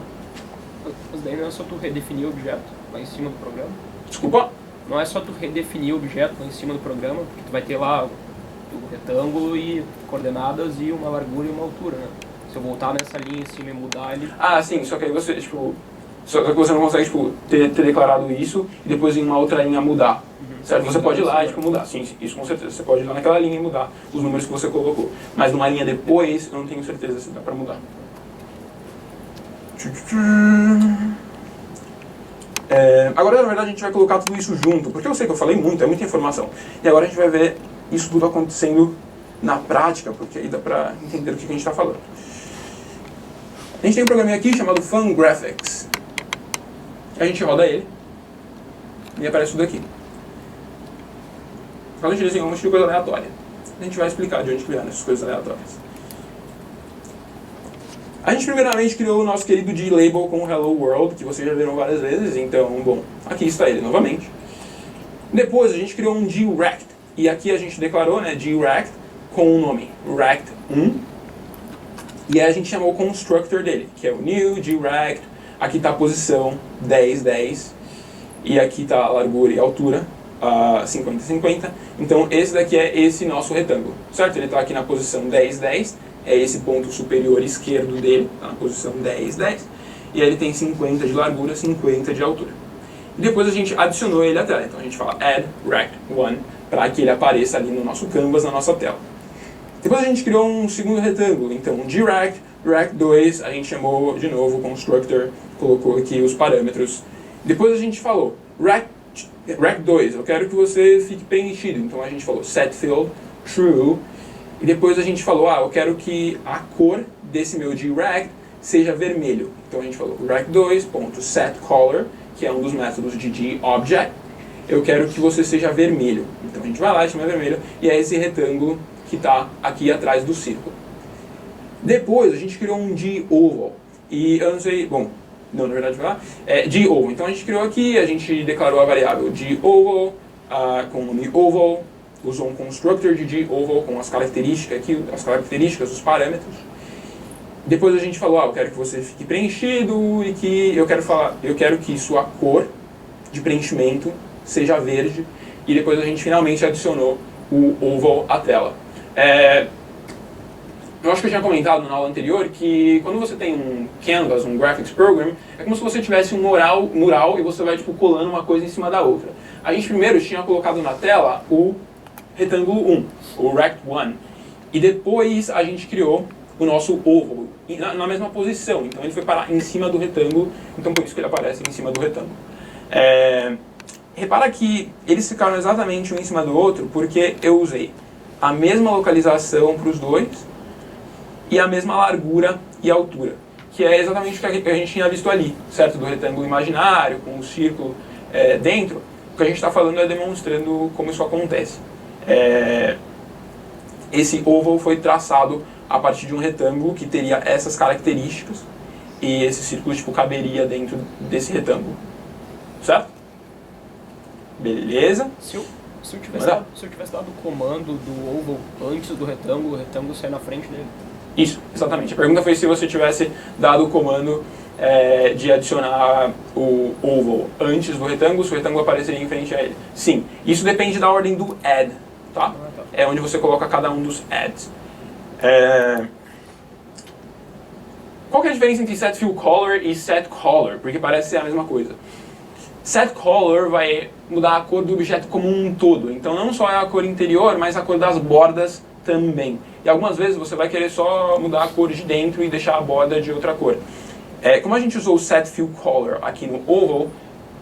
Mas daí não é só tu redefinir o objeto lá em cima do programa? Desculpa? Não é só tu redefinir o objeto lá em cima do programa, porque tu vai ter lá o retângulo e coordenadas e uma largura e uma altura, né? Se eu voltar nessa linha em cima e mudar ele... Ah, sim, só que aí você, tipo... Só que você não consegue, tipo, ter declarado isso e depois em uma outra linha mudar. Certo? Você pode ir lá e tipo, mudar. Sim, isso com certeza. Você pode ir lá naquela linha e mudar os números que você colocou. Mas numa linha depois, eu não tenho certeza se dá pra mudar. Agora, na verdade, a gente vai colocar tudo isso junto, porque eu sei que eu falei muito, é muita informação. E agora a gente vai ver isso tudo acontecendo na prática, porque aí dá pra entender o que a gente está falando. A gente tem um programinha aqui chamado FunGraphics. A gente roda ele e aparece tudo aqui. Quando a gente desenha um monte de coisa aleatória, a gente vai explicar de onde vieram essas coisas aleatórias. A gente primeiramente criou o nosso querido glabel com Hello World, que vocês já viram várias vezes, então, bom, aqui está ele novamente. Depois a gente criou um grect, e aqui a gente declarou, né, grect com o nome rect1, e aí a gente chamou o constructor dele, que é o new grect, aqui está a posição 10, 10, e aqui está a largura e a altura, 50, 50. Então esse daqui é esse nosso retângulo, certo? Ele está aqui na posição 10, 10, é esse ponto superior esquerdo dele, está na posição 10, 10, e aí ele tem 50 de largura, 50 de altura. E depois a gente adicionou ele à tela, então a gente fala add rect1 para que ele apareça ali no nosso canvas, na nossa tela. Depois a gente criou um segundo retângulo, então um grect, rect2, a gente chamou de novo o constructor, colocou aqui os parâmetros. Depois a gente falou rect2, eu quero que você fique preenchido, então a gente falou setFill true, e depois a gente falou, eu quero que a cor desse meu grect seja vermelho, então a gente falou rect2.setColor, que é um dos métodos de gObject, eu quero que você seja vermelho, então a gente vai lá e chama vermelho, e é esse retângulo que está aqui atrás do círculo. Depois a gente criou um goval, e eu não sei, bom, não, na verdade vai lá, goval, então a gente criou aqui, a gente declarou a variável goval, com o nome oval, usou um constructor de goval com as características aqui, as características, os parâmetros. Depois a gente falou, eu quero que você fique preenchido e que eu quero que sua cor de preenchimento seja verde, e depois a gente finalmente adicionou o oval à tela. Eu acho que eu tinha comentado na aula anterior que quando você tem um canvas, um graphics program, é como se você tivesse um mural e você vai tipo, colando uma coisa em cima da outra. A gente primeiro tinha colocado na tela o retângulo 1, o rect1, e depois a gente criou o nosso oval na mesma posição, então ele foi parar em cima do retângulo, então por isso que ele aparece em cima do retângulo. Repara que eles ficaram exatamente um em cima do outro porque eu usei a mesma localização para os dois e a mesma largura e altura, que é exatamente o que a gente tinha visto ali, certo? Do retângulo imaginário, com o círculo dentro. O que a gente está falando é demonstrando como isso acontece. Esse oval foi traçado a partir de um retângulo que teria essas características e esse círculo tipo, caberia dentro desse retângulo, certo? Beleza? Se Se eu tivesse dado o comando do oval antes do retângulo, o retângulo sai na frente dele. Isso, exatamente. A pergunta foi se você tivesse dado o comando de adicionar o oval antes do retângulo, se o retângulo apareceria em frente a ele. Sim, isso depende da ordem do add, tá? É onde você coloca cada um dos adds. Qual que é a diferença entre set fill color e set color? Porque parece ser a mesma coisa. Set color vai mudar a cor do objeto como um todo. Então não só é a cor interior, mas a cor das bordas também. E algumas vezes você vai querer só mudar a cor de dentro e deixar a borda de outra cor. Como a gente usou o set fill color aqui no oval,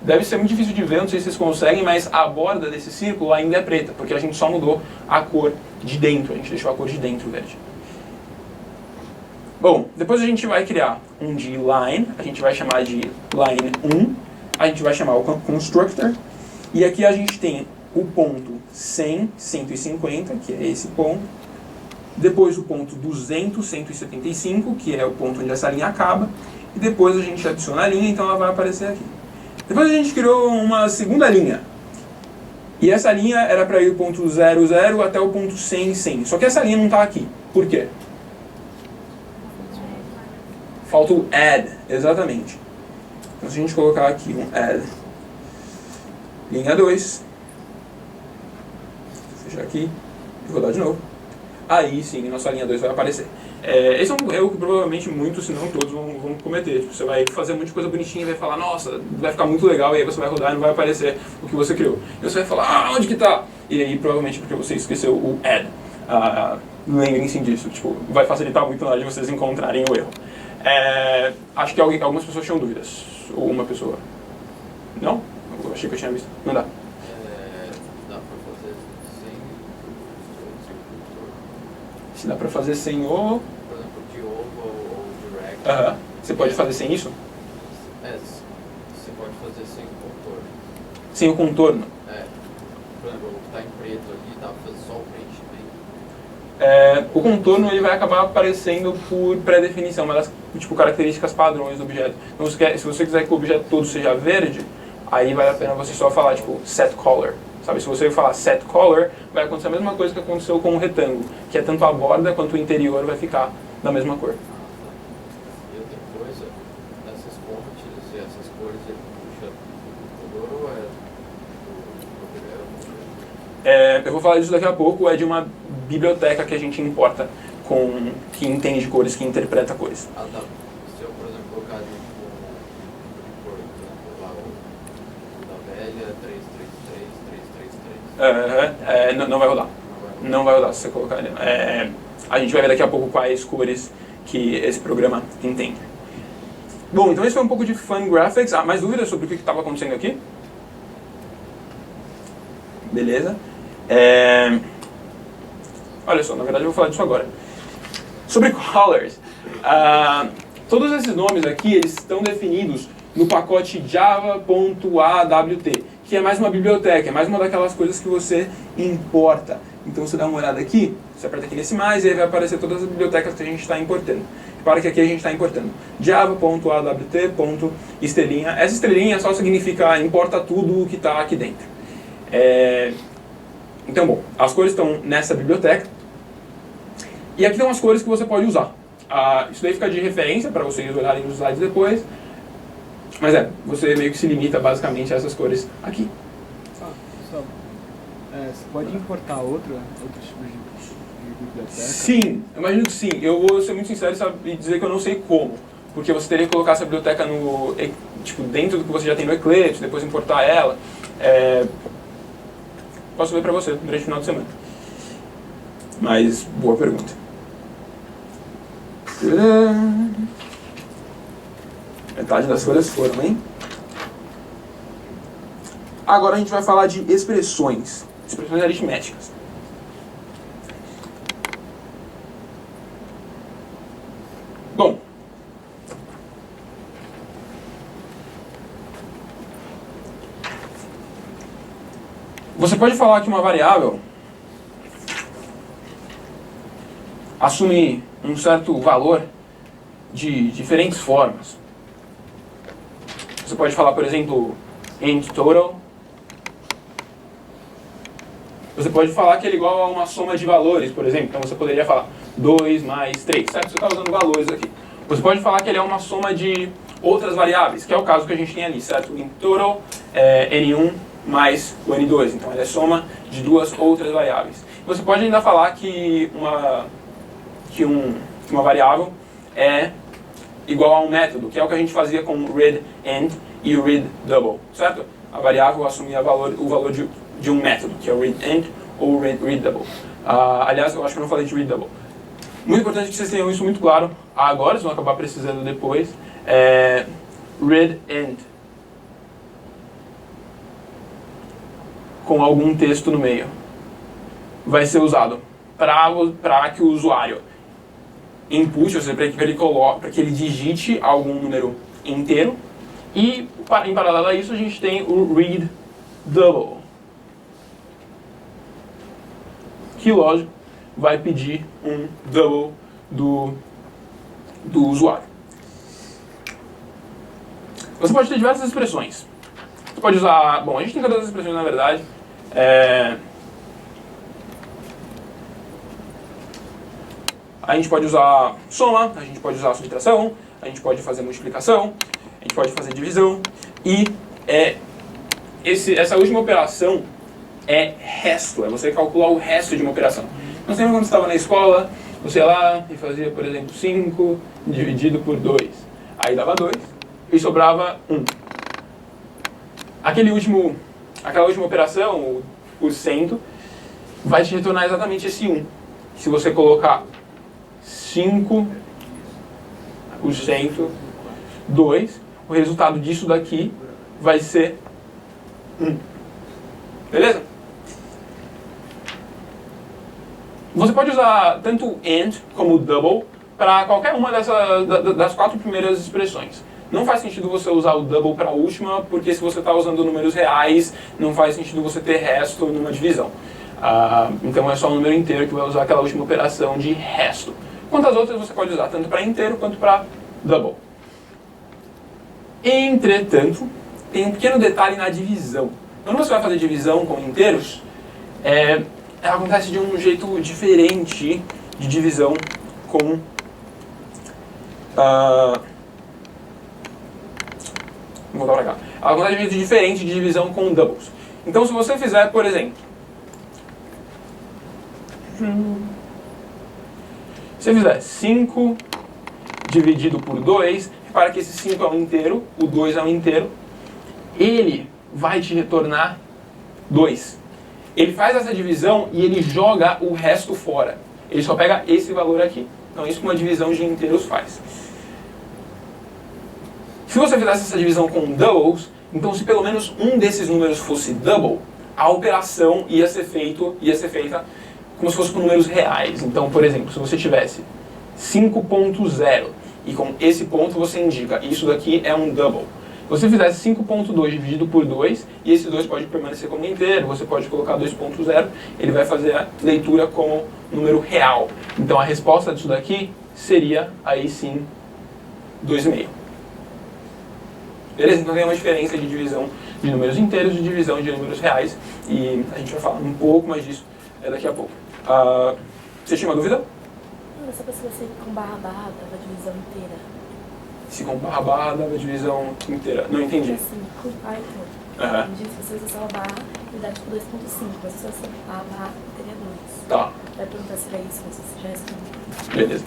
deve ser muito difícil de ver, não sei se vocês conseguem, mas a borda desse círculo ainda é preta, porque a gente só mudou a cor de dentro, a gente deixou a cor de dentro verde. Bom, depois a gente vai criar um de line, a gente vai chamar de line 1, a gente vai chamar o constructor, e aqui a gente tem o ponto 100, 150, que é esse ponto, depois o ponto 200, 175, que é o ponto onde essa linha acaba, e depois a gente adiciona a linha, então ela vai aparecer aqui. Depois a gente criou uma segunda linha, e essa linha era para ir do ponto 00 até o ponto 100, 100, só que essa linha não está aqui. Por quê? Falta o add, exatamente. Então se a gente colocar aqui um add, linha 2, fechar aqui e rodar de novo, aí sim, nossa linha 2 vai aparecer. Esse é um erro que provavelmente muitos, se não todos, vão cometer. Tipo, você vai fazer um monte de coisa bonitinha e vai falar, nossa, vai ficar muito legal, e aí você vai rodar e não vai aparecer o que você criou. E você vai falar, onde que tá? E aí provavelmente porque você esqueceu o add. Lembrem-se disso, tipo, vai facilitar muito na hora de vocês encontrarem o erro. Acho que algumas pessoas tinham dúvidas. Ou uma pessoa. Não? Eu achei que eu tinha visto. Não dá. Dá pra fazer sem Se dá pra fazer sem o... por exemplo, de oval ou direct. Você pode fazer sem isso? Você pode fazer sem o contorno. Sem o contorno? Por exemplo, o que tá em preto ali, dá pra fazer só o preenchimento. O contorno ele vai acabar aparecendo por pré-definição, uma das características padrões do objeto. Então, se você quiser que o objeto todo seja verde, aí vale a pena você só falar tipo set color. Sabe? Se você falar set color, vai acontecer a mesma coisa que aconteceu com o retângulo, que é tanto a borda quanto o interior vai ficar da mesma cor. E outra coisa, essas fontes e essas cores, ele puxa do computador ou Eu vou falar disso daqui a pouco, é de uma biblioteca que a gente importa, que entende cores, que interpreta cores. Se eu, por exemplo, colocar ali por exemplo, lá o da velha, 333, 333. Não vai rodar. Não vai rodar se você colocar ali. A gente vai ver daqui a pouco quais cores que esse programa entende. Bom, então esse foi um pouco de Fun Graphics. Mais dúvidas sobre o que estava acontecendo aqui? Beleza. Olha só, na verdade eu vou falar disso agora. Sobre colors. Todos esses nomes aqui, eles estão definidos no pacote java.awt, que é mais uma biblioteca, é mais uma daquelas coisas que você importa. Então você dá uma olhada aqui, você aperta aqui nesse mais e aí vai aparecer todas as bibliotecas que a gente está importando. Repara que aqui a gente está importando java.awt.estrelinha. Essa estrelinha só significa importa tudo o que está aqui dentro. Então, bom, as cores estão nessa biblioteca. E aqui estão as cores que você pode usar. Isso daí fica de referência para vocês olharem nos slides depois. Mas você meio que se limita basicamente a essas cores aqui. Você pode importar outros tipos de biblioteca? Sim, eu imagino que sim. Eu vou ser muito sincero e dizer que eu não sei como. Porque você teria que colocar essa biblioteca dentro do que você já tem no Eclipse, depois importar ela. Posso ver para você durante o final de semana. Mas, boa pergunta. Metade das folhas foram, hein? Agora a gente vai falar de expressões aritméticas. Bom, você pode falar que uma variável assume um certo valor de diferentes formas. Você pode falar, por exemplo, int total, Você pode falar que ele é igual a uma soma de valores, por exemplo. Então você poderia falar 2 mais 3, certo? Você está usando valores aqui. Você pode falar que ele é uma soma de outras variáveis, que é o caso que a gente tem ali, certo? O total é N1 mais o N2. Então ele é soma de duas outras variáveis. Você pode ainda falar que uma variável é igual a um método, que é o que a gente fazia com o readEnd e o readDouble, certo? A variável assumia o valor de um método, que é o readEnd ou o readDouble. Aliás, eu acho que eu não falei de readDouble. Muito importante que vocês tenham isso muito claro agora, vocês vão acabar precisando depois. readEnd com algum texto no meio vai ser usado para que o usuário input, ou seja, para que ele digite algum número inteiro. E em paralelo a isso a gente tem o readDouble, que lógico vai pedir um double do usuário. Você pode ter diversas expressões. Você pode usar... Bom, a gente tem todas as expressões na verdade. A gente pode usar soma, a gente pode usar subtração, a gente pode fazer multiplicação, a gente pode fazer divisão. E essa última operação é resto, é você calcular o resto de uma operação. Não sei quando você estava na escola, você ia lá e fazia, por exemplo, 5 dividido por 2. Aí dava 2 e sobrava 1. Aquela última operação, o porcento, vai te retornar exatamente esse 1. Se você colocar 5%, 2, o resultado disso daqui vai ser 1. Beleza? Você pode usar tanto o AND como o double para qualquer uma das 4 primeiras expressões. Não faz sentido você usar o double para a última, porque se você está usando números reais, não faz sentido você ter resto numa divisão. Então é só o número inteiro que vai usar aquela última operação de resto. Quanto às outras você pode usar tanto para inteiro quanto para double. Entretanto, tem um pequeno detalhe na divisão. Quando você vai fazer divisão com inteiros, ela acontece de um jeito diferente de divisão com... vou voltar para cá. Ela acontece de um jeito diferente de divisão com doubles. Então se você fizer, por exemplo... Se você fizer 5 dividido por 2, repara que esse 5 é um inteiro, o 2 é um inteiro, ele vai te retornar 2. Ele faz essa divisão e ele joga o resto fora. Ele só pega esse valor aqui. Então isso que uma divisão de inteiros faz. Se você fizesse essa divisão com doubles, então se pelo menos um desses números fosse double, a operação ia ser feita como se fosse com números reais. Então, por exemplo, se você tivesse 5.0 e com esse ponto você indica isso daqui é um double. Se você fizesse 5.2 dividido por 2, e esse 2 pode permanecer como inteiro, você pode colocar 2.0, ele vai fazer a leitura como número real. Então a resposta disso daqui seria, aí sim, 2,5. Beleza? Então tem uma diferença de divisão de números inteiros e de divisão de números reais, e a gente vai falar um pouco mais disso daqui a pouco. Você tinha uma dúvida? Não, só para se você com barra dava divisão inteira. Se com barra dava divisão inteira. Não entendi. Assim, com Python, se você usa só a barra, ele dá tipo 2.5, mas se você a barra, teria 2. Tá. Vai perguntar se era isso, mas você já respondeu. Beleza.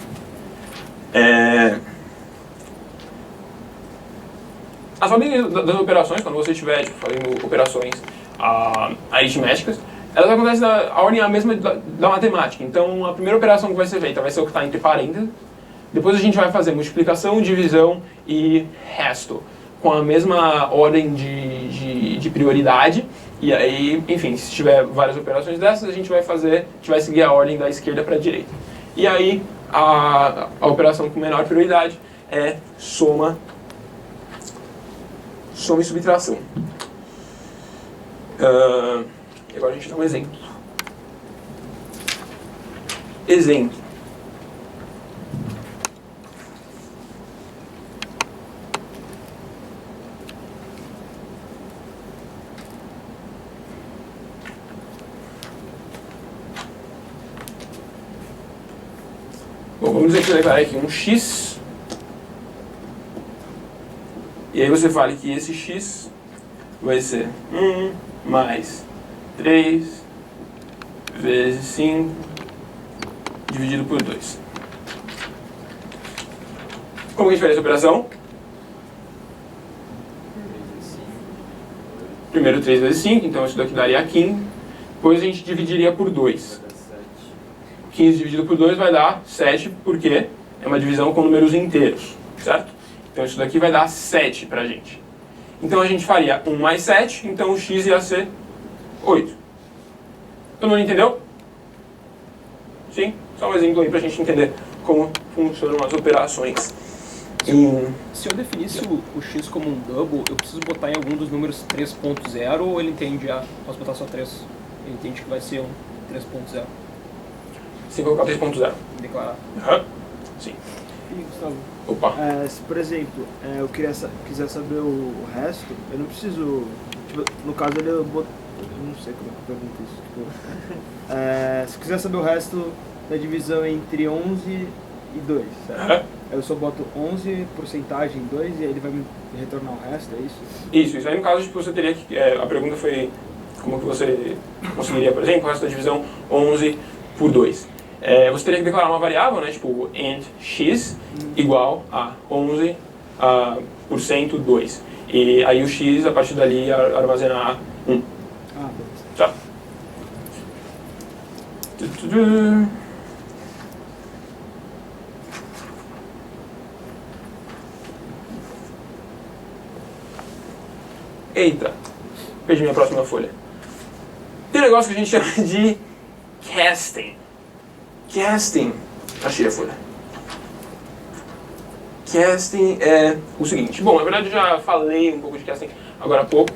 As ordens das operações, quando você estiver fazendo operações aritméticas, elas acontecem, a ordem é a mesma da matemática. Então, a primeira operação que vai ser feita vai ser o que está entre parênteses. Depois a gente vai fazer multiplicação, divisão e resto, com a mesma ordem de prioridade. E aí, enfim, se tiver várias operações dessas, a gente vai seguir a ordem da esquerda para a direita. E aí, a operação com menor prioridade é soma e subtração. Agora a gente dá um exemplo. Exemplo. Bom, vamos dizer que você declara aqui um x. E aí você fala que esse x vai ser 1 mais 3 vezes 5 dividido por 2. Como que a gente faz essa operação? Primeiro 3 vezes 5, então isso daqui daria 15. Depois a gente dividiria por 2. 15 dividido por 2 vai dar 7, porque é uma divisão com números inteiros, certo? Então isso daqui vai dar 7 pra gente. Então a gente faria 1 mais 7, então o x ia ser 8. Todo mundo entendeu? Sim? Só um exemplo aí pra gente entender como funcionam as operações. Se eu definisse o x como um double, eu preciso botar em algum dos números 3.0 ou ele entende já? Posso botar só 3? Ele entende que vai ser um 3.0. Se colocar 3.0. Declarar. Sim. E, Gustavo, Opa. se por exemplo, eu quiser saber o resto, eu não preciso. Tipo, no caso ele eu não sei como é que eu pergunto isso. Tipo, se eu quiser saber o resto da divisão entre 11 e 2, certo? Eu só boto 11 porcentagem 2 e aí ele vai me retornar o resto, é isso? Isso aí no caso tipo, você teria que. A pergunta foi como que você conseguiria, por exemplo, o resto da divisão 11 por 2. Você teria que declarar uma variável, né, tipo int x igual a 11 por cento 2. E aí o x, a partir dali, ia armazenar 1. Beleza. Tá? Eita, perdi minha próxima folha. Tem um negócio que a gente chama de casting. Casting, achei a folha. Casting é o seguinte. Bom, na verdade eu já falei um pouco de casting agora há pouco.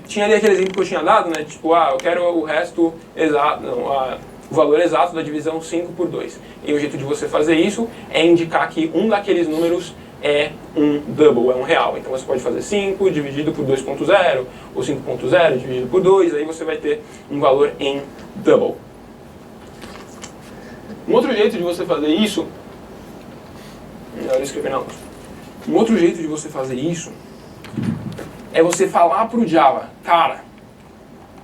Tinha ali aquele exemplo que eu tinha dado, né? Tipo, eu quero o resto exato, o valor exato da divisão 5 por 2. E o jeito de você fazer isso é indicar que um daqueles números é um double, é um real. Então você pode fazer 5 dividido por 2.0 ou 5.0 dividido por 2, aí você vai ter um valor em double. Um outro jeito de você fazer isso... Melhor escrever na outra. Um outro jeito de você fazer isso é você falar para o Java, cara,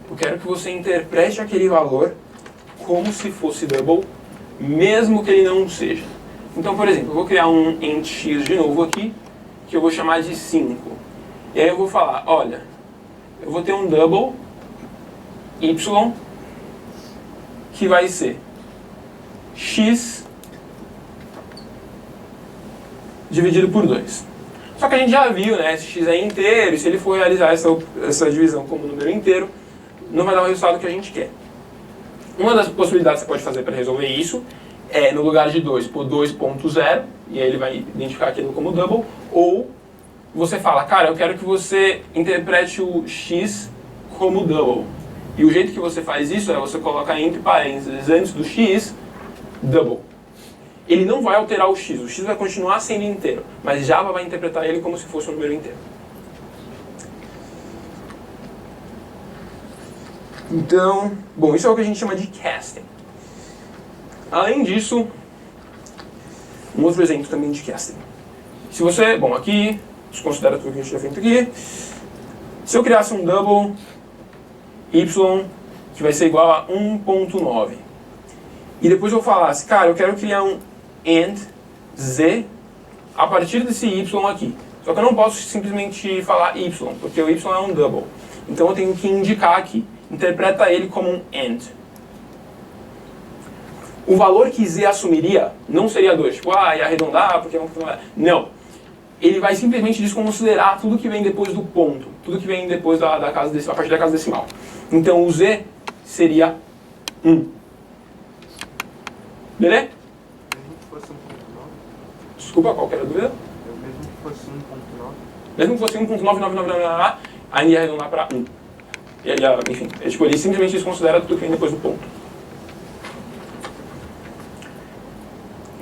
eu quero que você interprete aquele valor como se fosse double, mesmo que ele não seja. Então, por exemplo, eu vou criar um int x de novo aqui, que eu vou chamar de 5. E aí eu vou falar, olha, eu vou ter um double y que vai ser x dividido por 2. Só que a gente já viu, né, esse x é inteiro, e se ele for realizar essa divisão como número inteiro, não vai dar o resultado que a gente quer. Uma das possibilidades que você pode fazer para resolver isso é, no lugar de 2, pôr 2.0, e aí ele vai identificar aquilo como double, ou você fala, cara, eu quero que você interprete o x como double. E o jeito que você faz isso é você colocar entre parênteses, antes do x, double. Ele não vai alterar o x vai continuar sendo inteiro, mas Java vai interpretar ele como se fosse um número inteiro. Então, bom, isso é o que a gente chama de casting. Além disso, um outro exemplo também de casting. Se você, bom, aqui, desconsidera tudo que a gente já fez aqui. Se eu criasse um double y que vai ser igual a 1.9, e depois eu falasse, cara, eu quero criar um int z a partir desse y aqui. Só que eu não posso simplesmente falar y, porque o y é um double. Então eu tenho que indicar aqui. Interpreta ele como um int. O valor que z assumiria não seria 2. Tipo, ia arredondar porque... Não. Ele vai simplesmente desconsiderar tudo que vem depois do ponto. Tudo que vem depois a partir da casa decimal. Então o z seria 1. Beleza? Mesmo que fosse 1.9? Desculpa, qual que era a dúvida? Mesmo que fosse 1.9? Mesmo que fosse 1.999, ainda ia arredondar para 1. E aí, enfim, ele simplesmente desconsidera tudo que vem depois do ponto.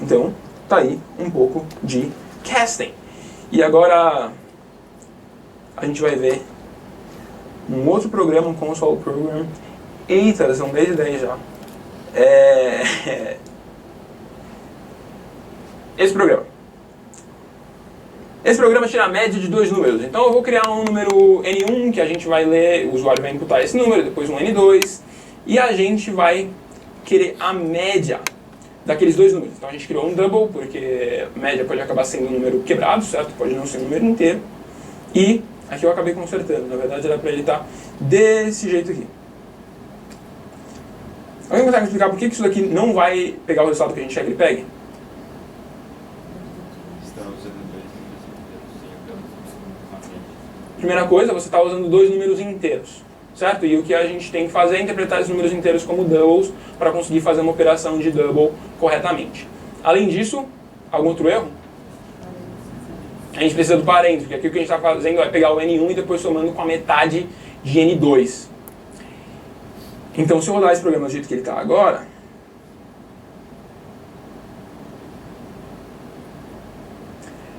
Então, tá aí um pouco de casting. E agora a gente vai ver um outro programa, um console program. Eita, são 10 e 10 já. esse programa. Esse programa tira a média de dois números. Então eu vou criar um número N1, que a gente vai ler, o usuário vai imputar esse número, depois um N2, e a gente vai querer a média daqueles dois números. Então a gente criou um double, porque média pode acabar sendo um número quebrado, certo? Pode não ser um número inteiro. E aqui eu acabei consertando. Na verdade era para ele estar desse jeito aqui. Alguém consegue explicar por que isso daqui não vai pegar o resultado que a gente quer que ele pegue? Primeira coisa, você está usando dois números inteiros, certo? E o que a gente tem que fazer é interpretar esses números inteiros como doubles para conseguir fazer uma operação de double corretamente. Além disso, algum outro erro? A gente precisa do parênteses, porque aqui o que a gente está fazendo é pegar o N1 e depois somando com a metade de N2. Então, se eu rodar esse programa do jeito que ele está agora,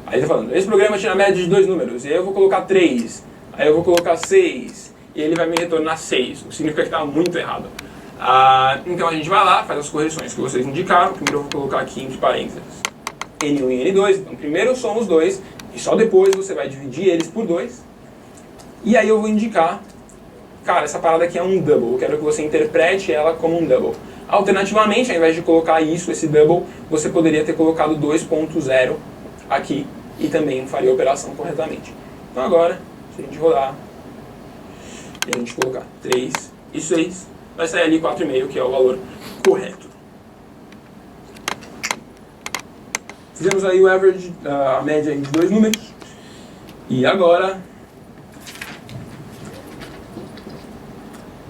aí ele está falando, esse programa tira a média de dois números, e aí eu vou colocar 3, aí eu vou colocar 6, e ele vai me retornar 6, o que significa que está muito errado. Então a gente vai lá, faz as correções que vocês indicaram. Primeiro eu vou colocar aqui entre parênteses N1 e N2, então primeiro eu somo os dois, e só depois você vai dividir eles por 2, e aí eu vou indicar, cara, essa parada aqui é um double, eu quero que você interprete ela como um double. Alternativamente, ao invés de colocar isso, esse double, você poderia ter colocado 2.0 aqui, e também faria a operação corretamente. Então agora, se a gente rodar, e a gente colocar 3 e 6, vai sair ali 4,5, que é o valor correto. Fizemos aí o average, a média de dois números. E agora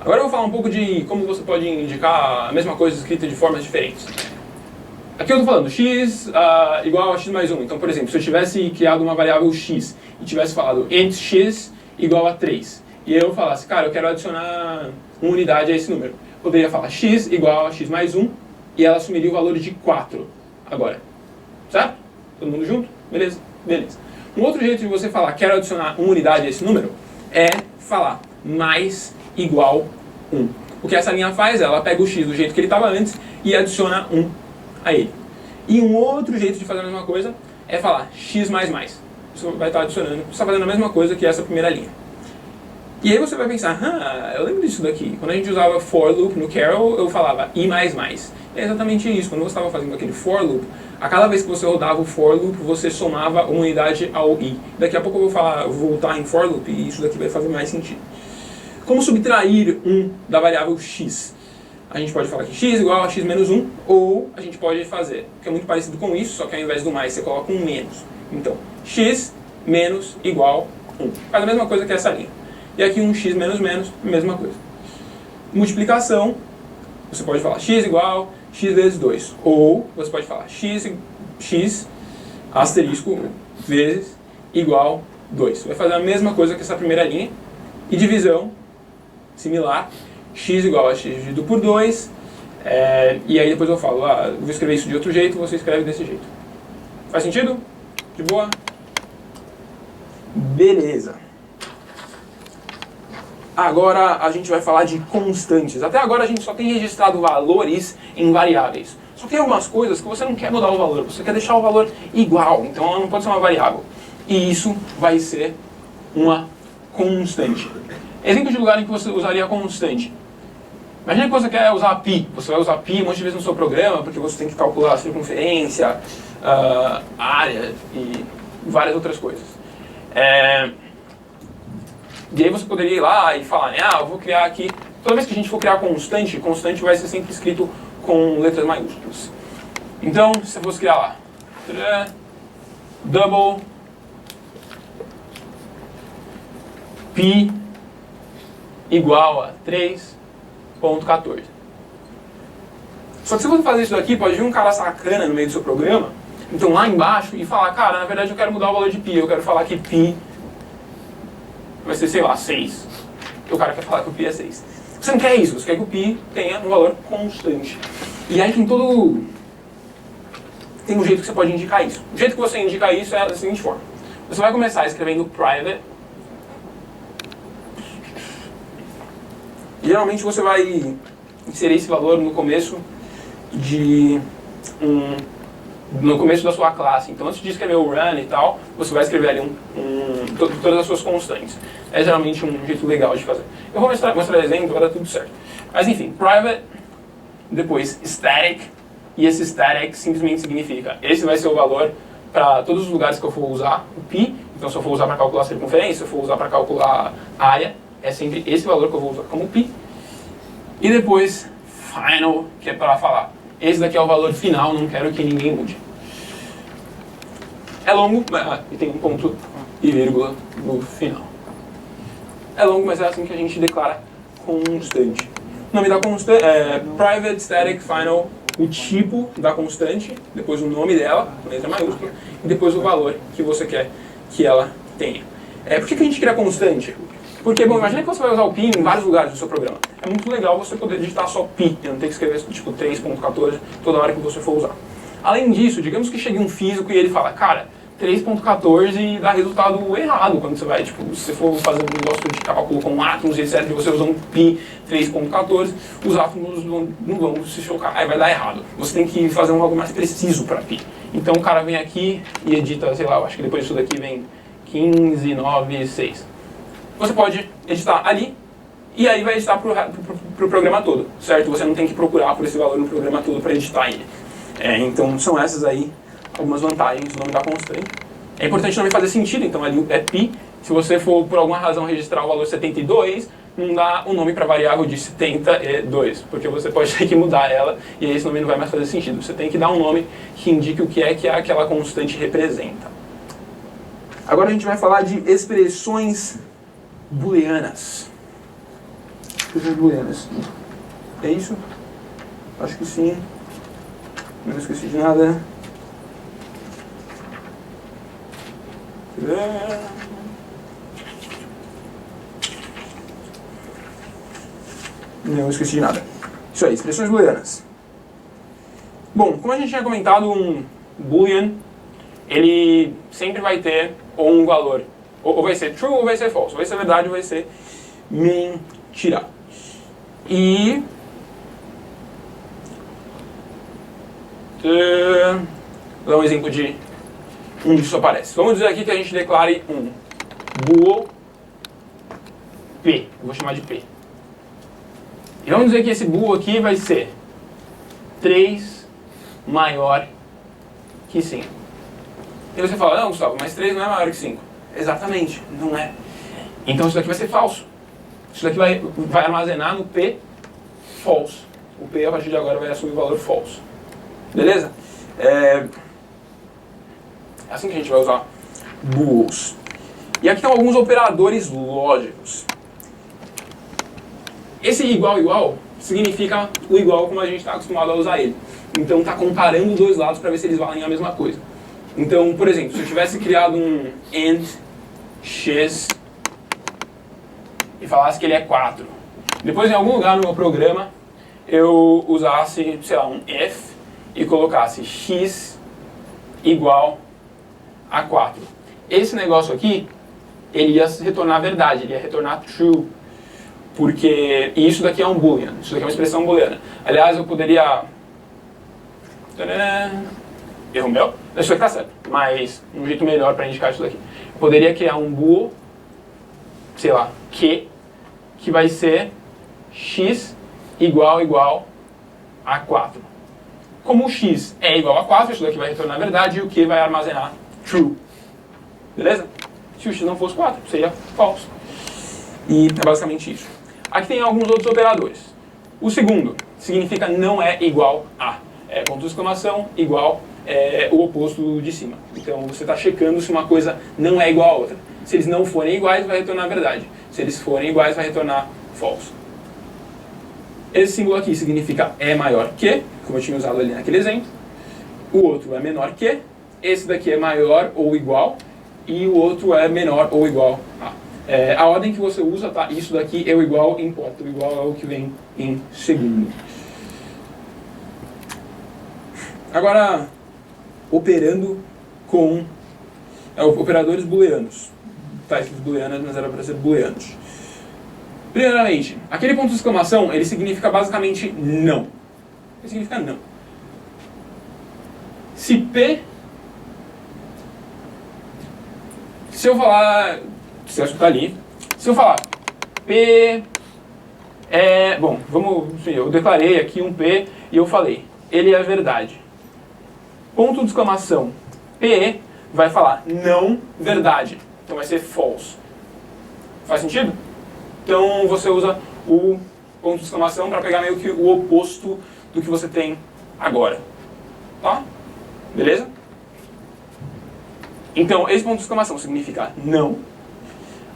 eu vou falar um pouco de como você pode indicar a mesma coisa escrita de formas diferentes. Aqui eu estou falando x igual a x mais 1. Então, por exemplo, se eu tivesse criado uma variável x e tivesse falado int x igual a 3, e eu falasse, cara, eu quero adicionar uma unidade a esse número, eu poderia falar x igual a x mais 1, e ela assumiria o valor de 4 agora. Certo? Todo mundo junto? Beleza? Beleza. Um outro jeito de você falar, quero adicionar uma unidade a esse número, é falar mais igual 1. O que essa linha faz, ela pega o x do jeito que ele estava antes e adiciona 1 a ele. E um outro jeito de fazer a mesma coisa é falar x mais mais. Você vai estar adicionando, você está fazendo a mesma coisa que essa primeira linha. E aí você vai pensar, eu lembro disso daqui. Quando a gente usava for loop no Carol, eu falava i mais mais. É exatamente isso. Quando você estava fazendo aquele for loop, a cada vez que você rodava o for loop, você somava uma unidade ao i. Daqui a pouco eu vou voltar em for loop e isso daqui vai fazer mais sentido. Como subtrair 1 da variável x? A gente pode falar que x igual a x menos 1, ou a gente pode fazer, que é muito parecido com isso, só que ao invés do mais você coloca um menos. Então, x menos igual 1. Faz a mesma coisa que essa linha. E aqui um x menos menos, mesma coisa. Multiplicação, você pode falar x igual x vezes 2. Ou você pode falar x asterisco vezes igual 2. Vai fazer a mesma coisa que essa primeira linha. E divisão, similar, x igual a x dividido por 2. E aí depois eu falo, eu vou escrever isso de outro jeito, você escreve desse jeito. Faz sentido? De boa? Beleza. Agora a gente vai falar de constantes. Até agora a gente só tem registrado valores em variáveis. Só que tem algumas coisas que você não quer mudar o valor, você quer deixar o valor igual, então ela não pode ser uma variável. E isso vai ser uma constante. Exemplo de lugar em que você usaria constante. Imagina que você quer usar π. Você vai aí um monte de vezes no seu programa, porque você tem que calcular a circunferência, área e várias outras coisas. E aí você poderia ir lá e falar, eu vou criar aqui... Toda vez que a gente for criar constante, constante vai ser sempre escrito com letras maiúsculas. Então, se eu fosse criar lá, double π igual a 3.14. Só que se você fazer isso daqui, pode vir um cara sacana no meio do seu programa, então lá embaixo, e falar, cara, na verdade eu quero mudar o valor de π, eu quero falar que π vai ser, sei lá, 6. E o cara quer falar que o π é 6. Você não quer isso, você quer que o π tenha um valor constante. E aí tem um jeito que você pode indicar isso. O jeito que você indica isso é da seguinte forma. Você vai começar escrevendo private. E geralmente você vai inserir esse valor no começo de um no começo da sua classe. Então, antes de escrever o run e tal, você vai escrever ali todas as suas constantes. É geralmente um jeito legal de fazer. Eu vou mostrar exemplo, vai dar tudo certo. Mas enfim, private, depois static, e esse static simplesmente significa, esse vai ser o valor para todos os lugares que eu for usar o pi. Então, se eu for usar para calcular a circunferência, se eu for usar para calcular a área, é sempre esse valor que eu vou usar como pi. E depois, final, que é para falar, esse daqui é o valor final, não quero que ninguém mude. É longo, e tem um ponto e vírgula no final. É longo, mas é assim que a gente declara constante. O nome da constante é private static final, o tipo da constante, depois o nome dela, com letra maiúscula, e depois o valor que você quer que ela tenha. Por que a gente cria constante? Porque, bom, imagina que você vai usar o pi em vários lugares do seu programa. É muito legal você poder digitar só pi, e não ter que escrever tipo 3.14 toda hora que você for usar. Além disso, digamos que chegue um físico e ele fala, cara, 3.14 dá resultado errado quando você vai, tipo, se você for fazer um negócio de cálculo com átomos e etc, e você usa um pi 3.14, os átomos não vão se chocar, aí vai dar errado. Você tem que fazer algo mais preciso para pi. Então o cara vem aqui e edita, sei lá, eu acho que depois disso daqui vem 15, 9, 6. Você pode editar ali, e aí vai editar pro programa todo, certo? Você não tem que procurar por esse valor no programa todo para editar ele. Então são essas aí algumas vantagens do nome da constante. É importante também fazer sentido, então ali é pi. Se você for por alguma razão registrar o valor 72, não dá um nome para variável de 72, porque você pode ter que mudar ela, e aí esse nome não vai mais fazer sentido. Você tem que dar um nome que indique o que aquela constante representa. Agora a gente vai falar de expressões booleanas. Expressões booleanas. É isso? Acho que sim. Não esqueci de nada. Não esqueci de nada. Isso aí, expressões booleanas. Bom, como a gente tinha comentado, um boolean, ele sempre vai ter ou um valor, ou vai ser true ou vai ser false, ou vai ser verdade ou vai ser mentira. E vou dar um exemplo de onde isso aparece. Vamos dizer aqui que a gente declare um bool P, eu vou chamar de P. E vamos dizer que esse bool aqui vai ser 3 maior que 5. E você fala, não, Gustavo, mas 3 não é maior que 5. Exatamente, não é. Então isso daqui vai ser falso. Isso daqui vai armazenar no P false. O P a partir de agora vai assumir o valor false. Beleza? É assim que a gente vai usar bools. E aqui estão alguns operadores lógicos. Esse igual significa o igual como a gente está acostumado a usar ele. Então está comparando os dois lados para ver se eles valem a mesma coisa. Então, por exemplo, se eu tivesse criado um int x e falasse que ele é 4, depois em algum lugar no meu programa eu usasse, sei lá, um if e colocasse x igual a 4. Esse negócio aqui, ele ia retornar a verdade, ele ia retornar true. Porque isso daqui é um boolean, isso daqui é uma expressão booleana. Aliás, eu poderia... Erro meu. Isso aqui tá certo, mas um jeito melhor para indicar isso daqui. Eu poderia criar um bool, sei lá, que vai ser x igual a 4. Como o x é igual a 4, isso daqui vai retornar a verdade e o que vai armazenar true. Beleza? Se o x não fosse 4, seria false. E é basicamente isso. Aqui tem alguns outros operadores. O segundo significa não é igual a. É ponto de exclamação igual é o oposto de cima. Então você está checando se uma coisa não é igual a outra. Se eles não forem iguais, vai retornar a verdade. Se eles forem iguais, vai retornar false. Esse símbolo aqui significa é maior que, como eu tinha usado ali naquele exemplo. O outro é menor que. Esse daqui é maior ou igual. E o outro é menor ou igual a. A ordem que você usa, tá? Isso daqui é o igual importa. O igual é o que vem em segundo. Agora, operando com operadores booleanos. Tá escrito booleanas, mas era para ser booleanos. Primeiramente, aquele ponto de exclamação, ele significa basicamente não. Ele significa não. Se P... Se eu falar... Se eu escutar ali... Se eu falar P... Bom, vamos... Enfim, eu declarei aqui um P e eu falei. Ele é verdade. Ponto de exclamação. P vai falar não verdade. Então vai ser false. Faz sentido? Então você usa o ponto de exclamação para pegar meio que o oposto do que você tem agora. Tá? Beleza? Então esse ponto de exclamação significa não.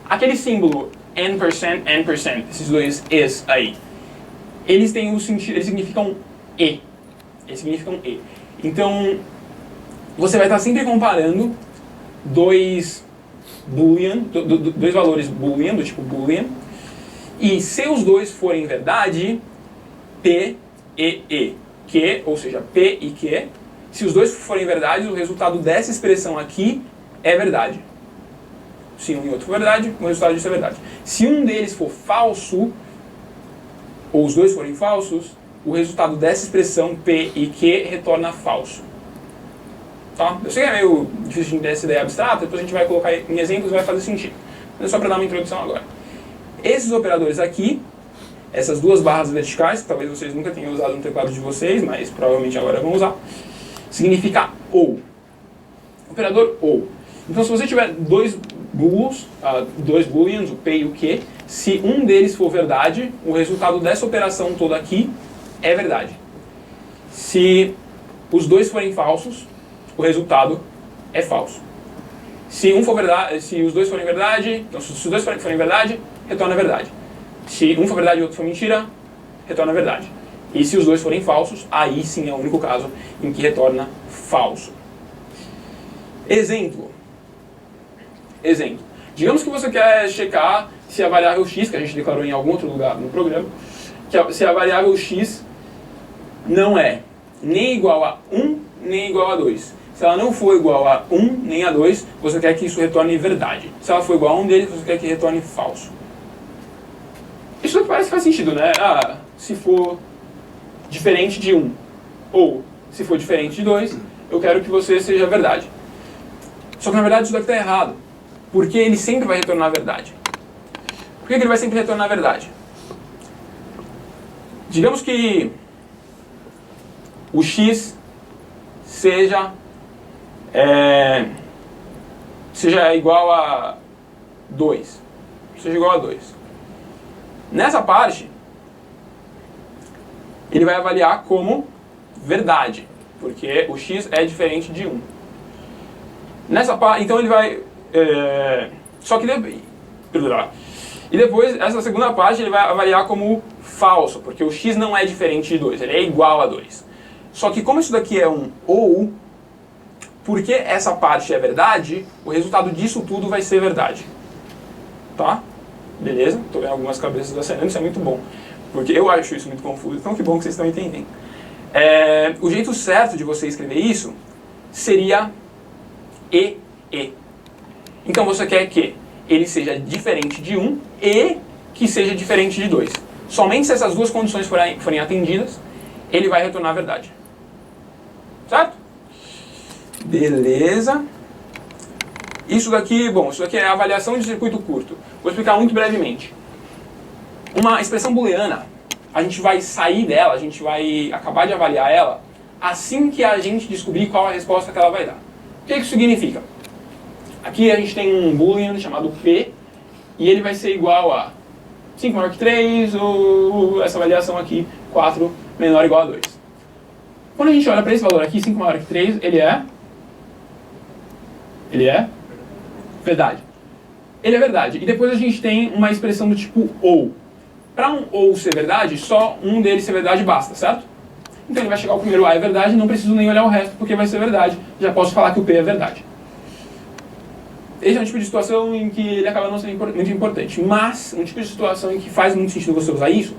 Aquele símbolo n%, esses dois es aí, eles têm o sentido, eles significam e. Eles significam e. Então você vai estar sempre comparando dois valores boolean, do tipo boolean, e se os dois forem verdade, P e E, que, ou seja, P e Q, se os dois forem verdade, o resultado dessa expressão aqui é verdade. Se um e outro for verdade, o resultado disso é verdade. Se um deles for falso, ou os dois forem falsos, o resultado dessa expressão P e Q retorna falso. Tá? Eu sei que é meio difícil de entender essa ideia abstrata, depois a gente vai colocar em exemplos e vai fazer sentido. Mas é só para dar uma introdução agora. Esses operadores aqui, essas duas barras verticais, que talvez vocês nunca tenham usado no teclado de vocês, mas provavelmente agora vão usar, significa ou. Operador ou. Então se você tiver dois booleans, o P e o Q, se um deles for verdade, o resultado dessa operação toda aqui é verdade. Se os dois forem falsos, o resultado é falso. Se um for verdade, se os dois forem verdade, então se os dois forem verdade, retorna verdade. Se um for verdade e o outro for mentira, retorna verdade. E se os dois forem falsos, aí sim é o único caso em que retorna falso. Exemplo. Digamos que você quer checar se a variável x, que a gente declarou em algum outro lugar no programa, se a variável x não é nem igual a 1, nem igual a 2. Se ela não for igual a 1, nem a 2, você quer que isso retorne verdade. Se ela for igual a um deles, você quer que retorne falso. Isso aqui parece que faz sentido, né? Se for diferente de 1, ou se for diferente de 2, eu quero que você seja verdade. Só que na verdade isso daqui está errado. Porque ele sempre vai retornar a verdade. Por que ele vai sempre retornar a verdade? Digamos que o x seja igual a 2. Seja igual a 2. Nessa parte, ele vai avaliar como verdade. Porque o x é diferente de 1. Nessa parte, então ele vai... E depois, essa segunda parte, ele vai avaliar como falso, porque o x não é diferente de 2, ele é igual a 2. Só que como isso daqui é um ou, porque essa parte é verdade, o resultado disso tudo vai ser verdade. Tá? Beleza? Estou vendo algumas cabeças acenando, isso é muito bom. Porque eu acho isso muito confuso, então que bom que vocês estão entendendo. O jeito certo de você escrever isso seria e. Então você quer que ele seja diferente de 1 e que seja diferente de 2. Somente se essas duas condições forem atendidas, ele vai retornar a verdade. Certo? Beleza. Isso daqui é a avaliação de circuito curto. Vou explicar muito brevemente. Uma expressão booleana, a gente vai sair dela, a gente vai acabar de avaliar ela, assim que a gente descobrir qual a resposta que ela vai dar. O que isso significa? Aqui a gente tem um boolean chamado P, e ele vai ser igual a 5 maior que 3, ou essa avaliação aqui, 4 menor ou igual a 2. Quando a gente olha para esse valor aqui, 5 maior que 3, ele é verdade. Ele é verdade. E depois a gente tem uma expressão do tipo ou. Para um ou ser verdade, só um deles ser verdade basta, certo? Então ele vai chegar ao primeiro A é verdade, não preciso nem olhar o resto, porque vai ser verdade. Já posso falar que o P é verdade. Esse é um tipo de situação em que ele acaba não sendo muito importante. Mas, um tipo de situação em que faz muito sentido você usar isso,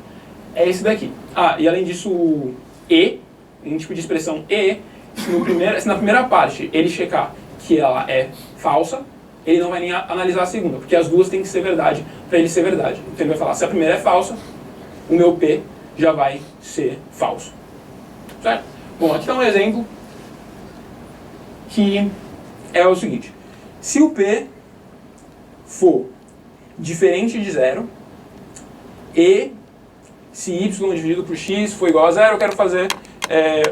é esse daqui. E além disso, o E, um tipo de expressão E, se na primeira parte ele checar que ela é falsa, ele não vai nem analisar a segunda, porque as duas têm que ser verdade para ele ser verdade. Então ele vai falar, se a primeira é falsa, o meu P já vai ser falso. Certo? Bom, aqui está um exemplo que é o seguinte: se o P for diferente de 0 e se y dividido por x for igual a 0, eu quero fazer,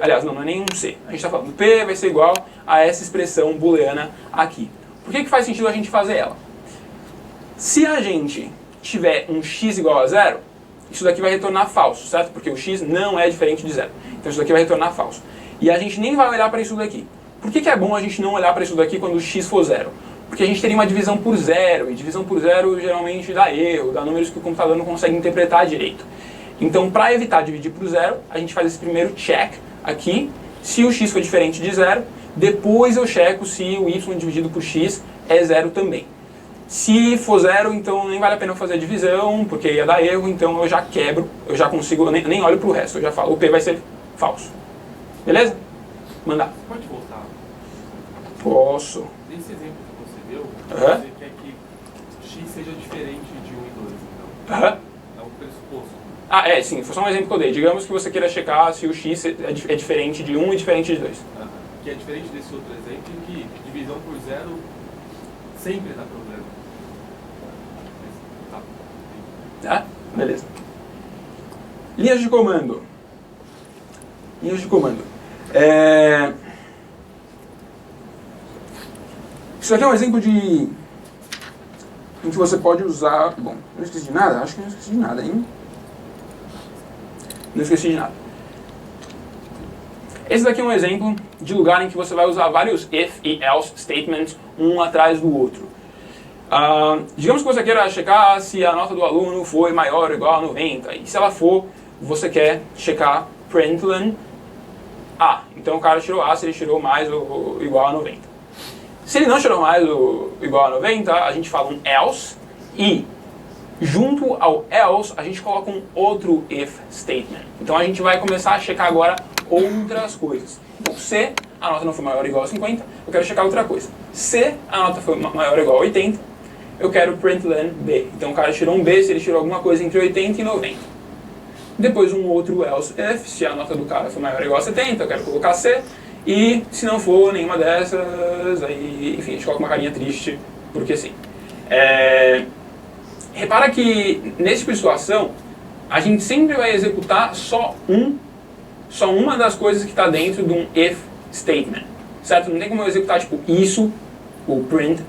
aliás, não é nem um C. A gente está falando do P vai ser igual a essa expressão booleana aqui. Por que faz sentido a gente fazer ela? Se a gente tiver um x igual a 0, isso daqui vai retornar falso, certo? Porque o x não é diferente de 0. Então isso daqui vai retornar falso. E a gente nem vai olhar para isso daqui. Por que é bom a gente não olhar para isso daqui quando o x for 0? Porque a gente teria uma divisão por 0, e divisão por 0 geralmente dá erro, dá números que o computador não consegue interpretar direito. Então, para evitar dividir por 0, a gente faz esse primeiro check aqui. Se o x for diferente de 0, depois eu checo se o y dividido por x é 0 também. Se for 0, então nem vale a pena fazer a divisão, porque ia dar erro, então eu já quebro, eu já consigo, eu nem olho para o resto, eu já falo, o P vai ser falso. Beleza? Mandar. Pode voltar? Posso. Nesse exemplo que você deu, Aham. você quer que x seja diferente de 1 e 2, então. Aham. É um pressuposto. Ah, sim, foi só um exemplo que eu dei. Digamos que você queira checar se o x é diferente de 1 e diferente de 2. Que é diferente desse outro exemplo em que divisão por 0 sempre dá problema. Tá? Beleza. Linhas de comando. Linhas de comando. Isso aqui é um exemplo em que você pode usar... Bom, não esqueci de nada? Acho que não esqueci de nada, hein? Não esqueci de nada. Esse daqui é um exemplo de lugar em que você vai usar vários if e else statements um atrás do outro. Digamos que você queira checar se a nota do aluno foi maior ou igual a 90. E se ela for, você quer checar println A. Então o cara tirou A se ele tirou mais ou igual a 90. Se ele não tirou mais ou igual a 90, a gente fala um else. E junto ao else, a gente coloca um outro if statement. Então a gente vai começar a checar agora outras coisas. Então, se a nota não for maior ou igual a 50, eu quero checar outra coisa. Se a nota for maior ou igual a 80, eu quero println B. Então o cara tirou um B se ele tirou alguma coisa entre 80 e 90. Depois um outro else if, se a nota do cara for maior ou igual a 70, eu quero colocar C. E se não for nenhuma dessas, aí, enfim, a gente coloca uma carinha triste, porque sim. Repara que, nesse tipo de situação, a gente sempre vai executar só uma das coisas que está dentro de um if statement, certo? Não tem como eu executar, tipo, isso, o print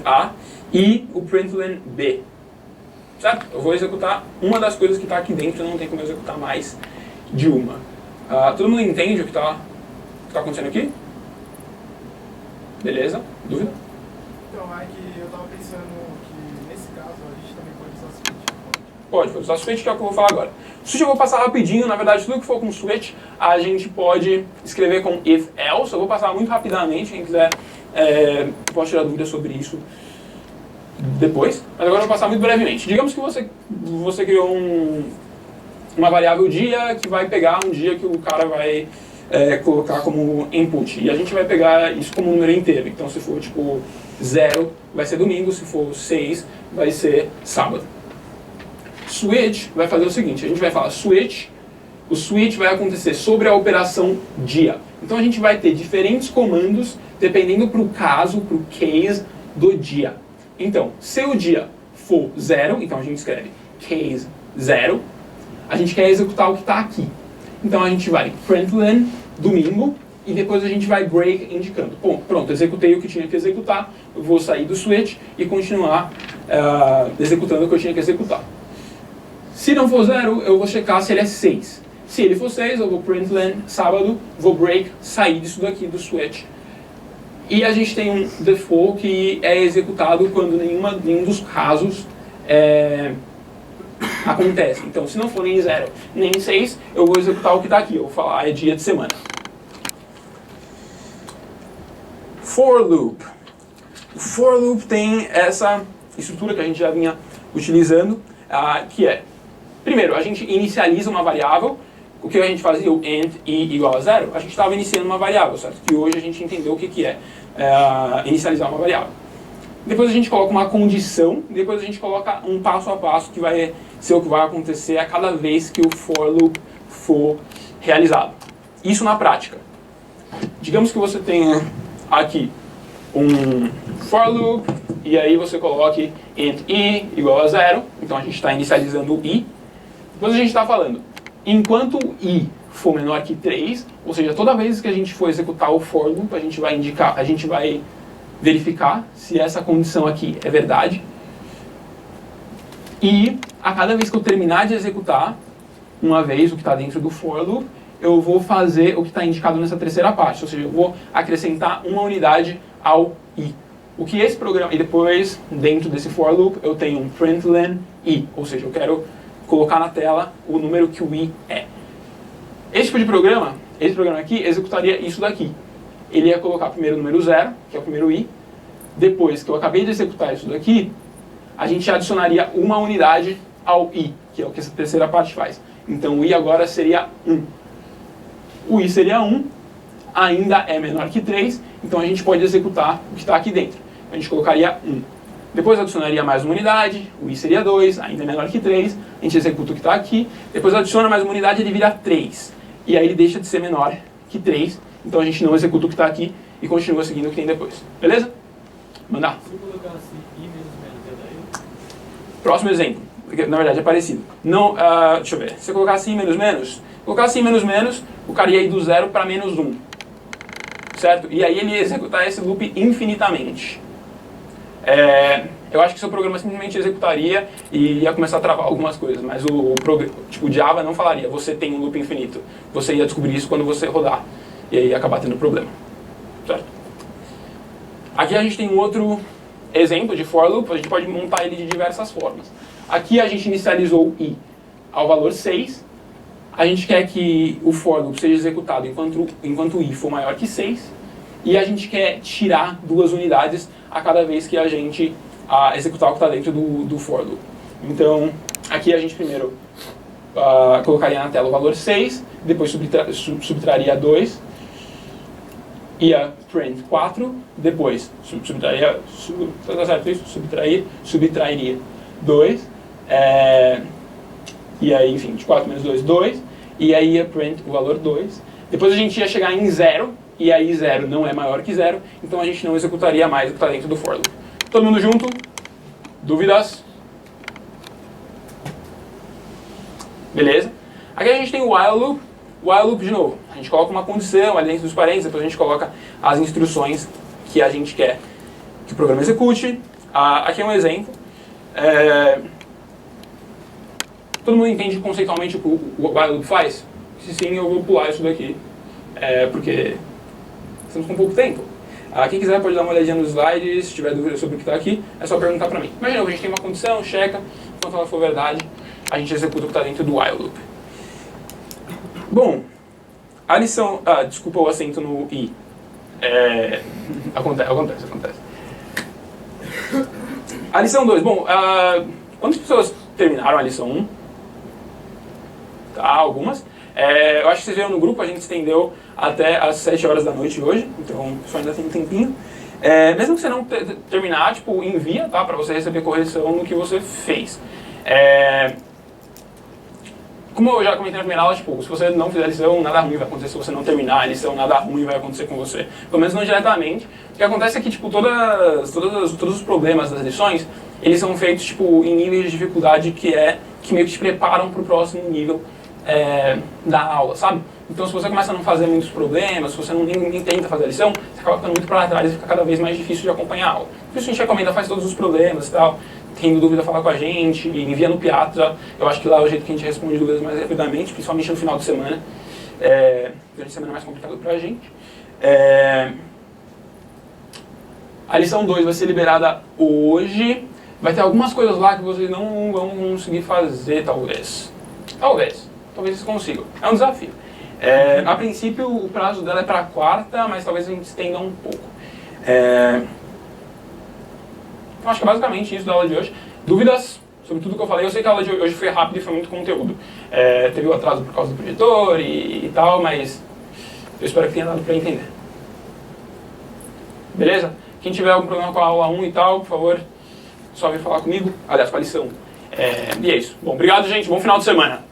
A, e o println B, certo? Eu vou executar uma das coisas que está aqui dentro, não tem como eu executar mais de uma. Todo mundo entende o que está acontecendo aqui? Beleza? Dúvida? Então, é que eu estava pensando que nesse caso a gente também pode usar switch. Pode usar switch, que é o que eu vou falar agora. Switch eu vou passar rapidinho, na verdade tudo que for com switch a gente pode escrever com if else. Eu vou passar muito rapidamente, quem quiser pode tirar dúvidas sobre isso depois. Mas agora eu vou passar muito brevemente. Digamos que você criou uma variável dia que vai pegar um dia que o cara vai colocar como input. E a gente vai pegar isso como um número inteiro. Então se for tipo 0 vai ser domingo, se for 6 vai ser sábado. Switch vai fazer o seguinte, a gente vai falar switch, o switch vai acontecer sobre a operação dia. Então a gente vai ter diferentes comandos dependendo para o caso, para o case do dia. Então, se o dia for 0, então a gente escreve case 0, a gente quer executar o que está aqui. Então a gente vai println domingo e depois a gente vai break indicando. Bom, pronto, executei o que tinha que executar, eu vou sair do switch e continuar executando o que eu tinha que executar. Se não for 0, eu vou checar se ele é 6. Se ele for 6, eu vou println sábado, vou break, sair disso daqui do switch. E a gente tem um default que é executado quando nenhum dos casos acontece. Então, se não for nem 0 nem 6, eu vou executar o que está aqui. Eu vou falar, é dia de semana. For loop. O for loop tem essa estrutura que a gente já vinha utilizando, que é, primeiro, a gente inicializa uma variável. O que a gente fazia, o int i igual a 0, a gente estava iniciando uma variável, certo? Que hoje a gente entendeu o que é inicializar uma variável. Depois a gente coloca uma condição, depois a gente coloca um passo a passo que vai ser o que vai acontecer a cada vez que o for loop for realizado. Isso na prática. Digamos que você tenha aqui um for loop, e aí você coloque int i igual a 0, então a gente está inicializando o i. Depois a gente está falando, enquanto o i for menor que 3, ou seja, toda vez que a gente for executar o for loop, a gente vai verificar se essa condição aqui é verdade. E a cada vez que eu terminar de executar, uma vez o que está dentro do for loop, eu vou fazer o que está indicado nessa terceira parte, ou seja, eu vou acrescentar uma unidade ao i. O que esse programa, e depois, dentro desse for loop, eu tenho um println i, ou seja, eu quero colocar na tela o número que o i é. Esse tipo de programa, esse programa aqui, executaria isso daqui. Ele ia colocar primeiro o número 0, que é o primeiro i. Depois que eu acabei de executar isso daqui, a gente adicionaria uma unidade ao i, que é o que essa terceira parte faz. Então o i agora seria 1. O i seria 1, ainda é menor que 3, então a gente pode executar o que está aqui dentro. A gente colocaria 1. Depois adicionaria mais uma unidade, o i seria 2, ainda é menor que 3, a gente executa o que está aqui. Depois adiciona mais uma unidade, ele vira 3. E aí ele deixa de ser menor que 3, então a gente não executa o que está aqui e continua seguindo o que tem depois. Beleza? Mandar. Se eu colocar assim, i menos é daí? Próximo exemplo, porque na verdade é parecido. Não, deixa eu ver. Se eu colocar assim menos, o cara ia ir do 0 para menos 1. Certo? E aí ele ia executar esse loop infinitamente. Eu acho que seu programa simplesmente executaria e ia começar a travar algumas coisas, mas o Java não falaria, você tem um loop infinito. Você ia descobrir isso quando você rodar. E aí ia acabar tendo problema. Certo? Aqui a gente tem um outro exemplo de for loop, a gente pode montar ele de diversas formas. Aqui a gente inicializou i ao valor 6. A gente quer que o for loop seja executado enquanto o i for maior que 6. E a gente quer tirar 2 unidades a cada vez que a gente executar o que está dentro do for loop. Então, aqui a gente primeiro colocaria na tela o valor 6, depois subtraria 2, ia print 4, depois subtrairia 2, e aí, enfim, de 4 menos 2, 2, e aí ia print o valor 2. Depois a gente ia chegar em 0, e aí 0 não é maior que 0, então a gente não executaria mais o que está dentro do for loop. Todo mundo junto? Dúvidas? Beleza? Aqui a gente tem o while loop. While loop, de novo, a gente coloca uma condição ali dentro dos parênteses, depois a gente coloca as instruções que a gente quer que o programa execute. Aqui é um exemplo. Todo mundo entende conceitualmente o que o while loop faz? Se sim, eu vou pular isso daqui, porque estamos com pouco tempo. Quem quiser pode dar uma olhadinha nos slides, se tiver dúvida sobre o que está aqui, é só perguntar para mim. Mas, de novo, a gente tem uma condição, checa, enquanto ela for verdade, a gente executa o que está dentro do while loop. Bom, a lição... desculpa o acento no i. Acontece. A lição 2. Bom, quantas pessoas terminaram a lição 1? Algumas. Eu acho que vocês viram no grupo, a gente estendeu até às 7 horas da noite hoje, então só ainda tem um tempinho. Mesmo que você não terminar, envia, tá, para você receber correção no que você fez. Como eu já comentei na primeira aula, se você não fizer a lição, nada ruim vai acontecer. Se você não terminar a lição, nada ruim vai acontecer com você. Pelo menos não diretamente. O que acontece é que todos os problemas das lições, eles são feitos em níveis de dificuldade que meio que te preparam para o próximo nível da aula, sabe? Então, se você começa a não fazer muitos problemas, se você nem tenta fazer a lição, você acaba ficando muito para trás e fica cada vez mais difícil de acompanhar a aula. Por isso a gente recomenda, faz todos os problemas e tal. Tendo dúvida, fala com a gente, envia no Piatra. Eu acho que lá é o jeito que a gente responde dúvidas mais rapidamente, principalmente no final de semana. Durante a semana é mais complicado pra gente. A lição 2 vai ser liberada hoje. Vai ter algumas coisas lá que vocês não vão conseguir fazer, talvez. Talvez vocês consigam. É um desafio. A princípio, o prazo dela é para quarta, mas talvez a gente estenda um pouco. Então, acho que é basicamente isso da aula de hoje. Dúvidas sobre tudo que eu falei? Eu sei que a aula de hoje foi rápida e foi muito conteúdo. Teve o atraso por causa do projetor e tal, mas eu espero que tenha dado para entender. Beleza? Quem tiver algum problema com a aula 1 e tal, por favor, só vir falar comigo. Aliás, com a lição. E é isso. Bom, obrigado, gente. Bom final de semana.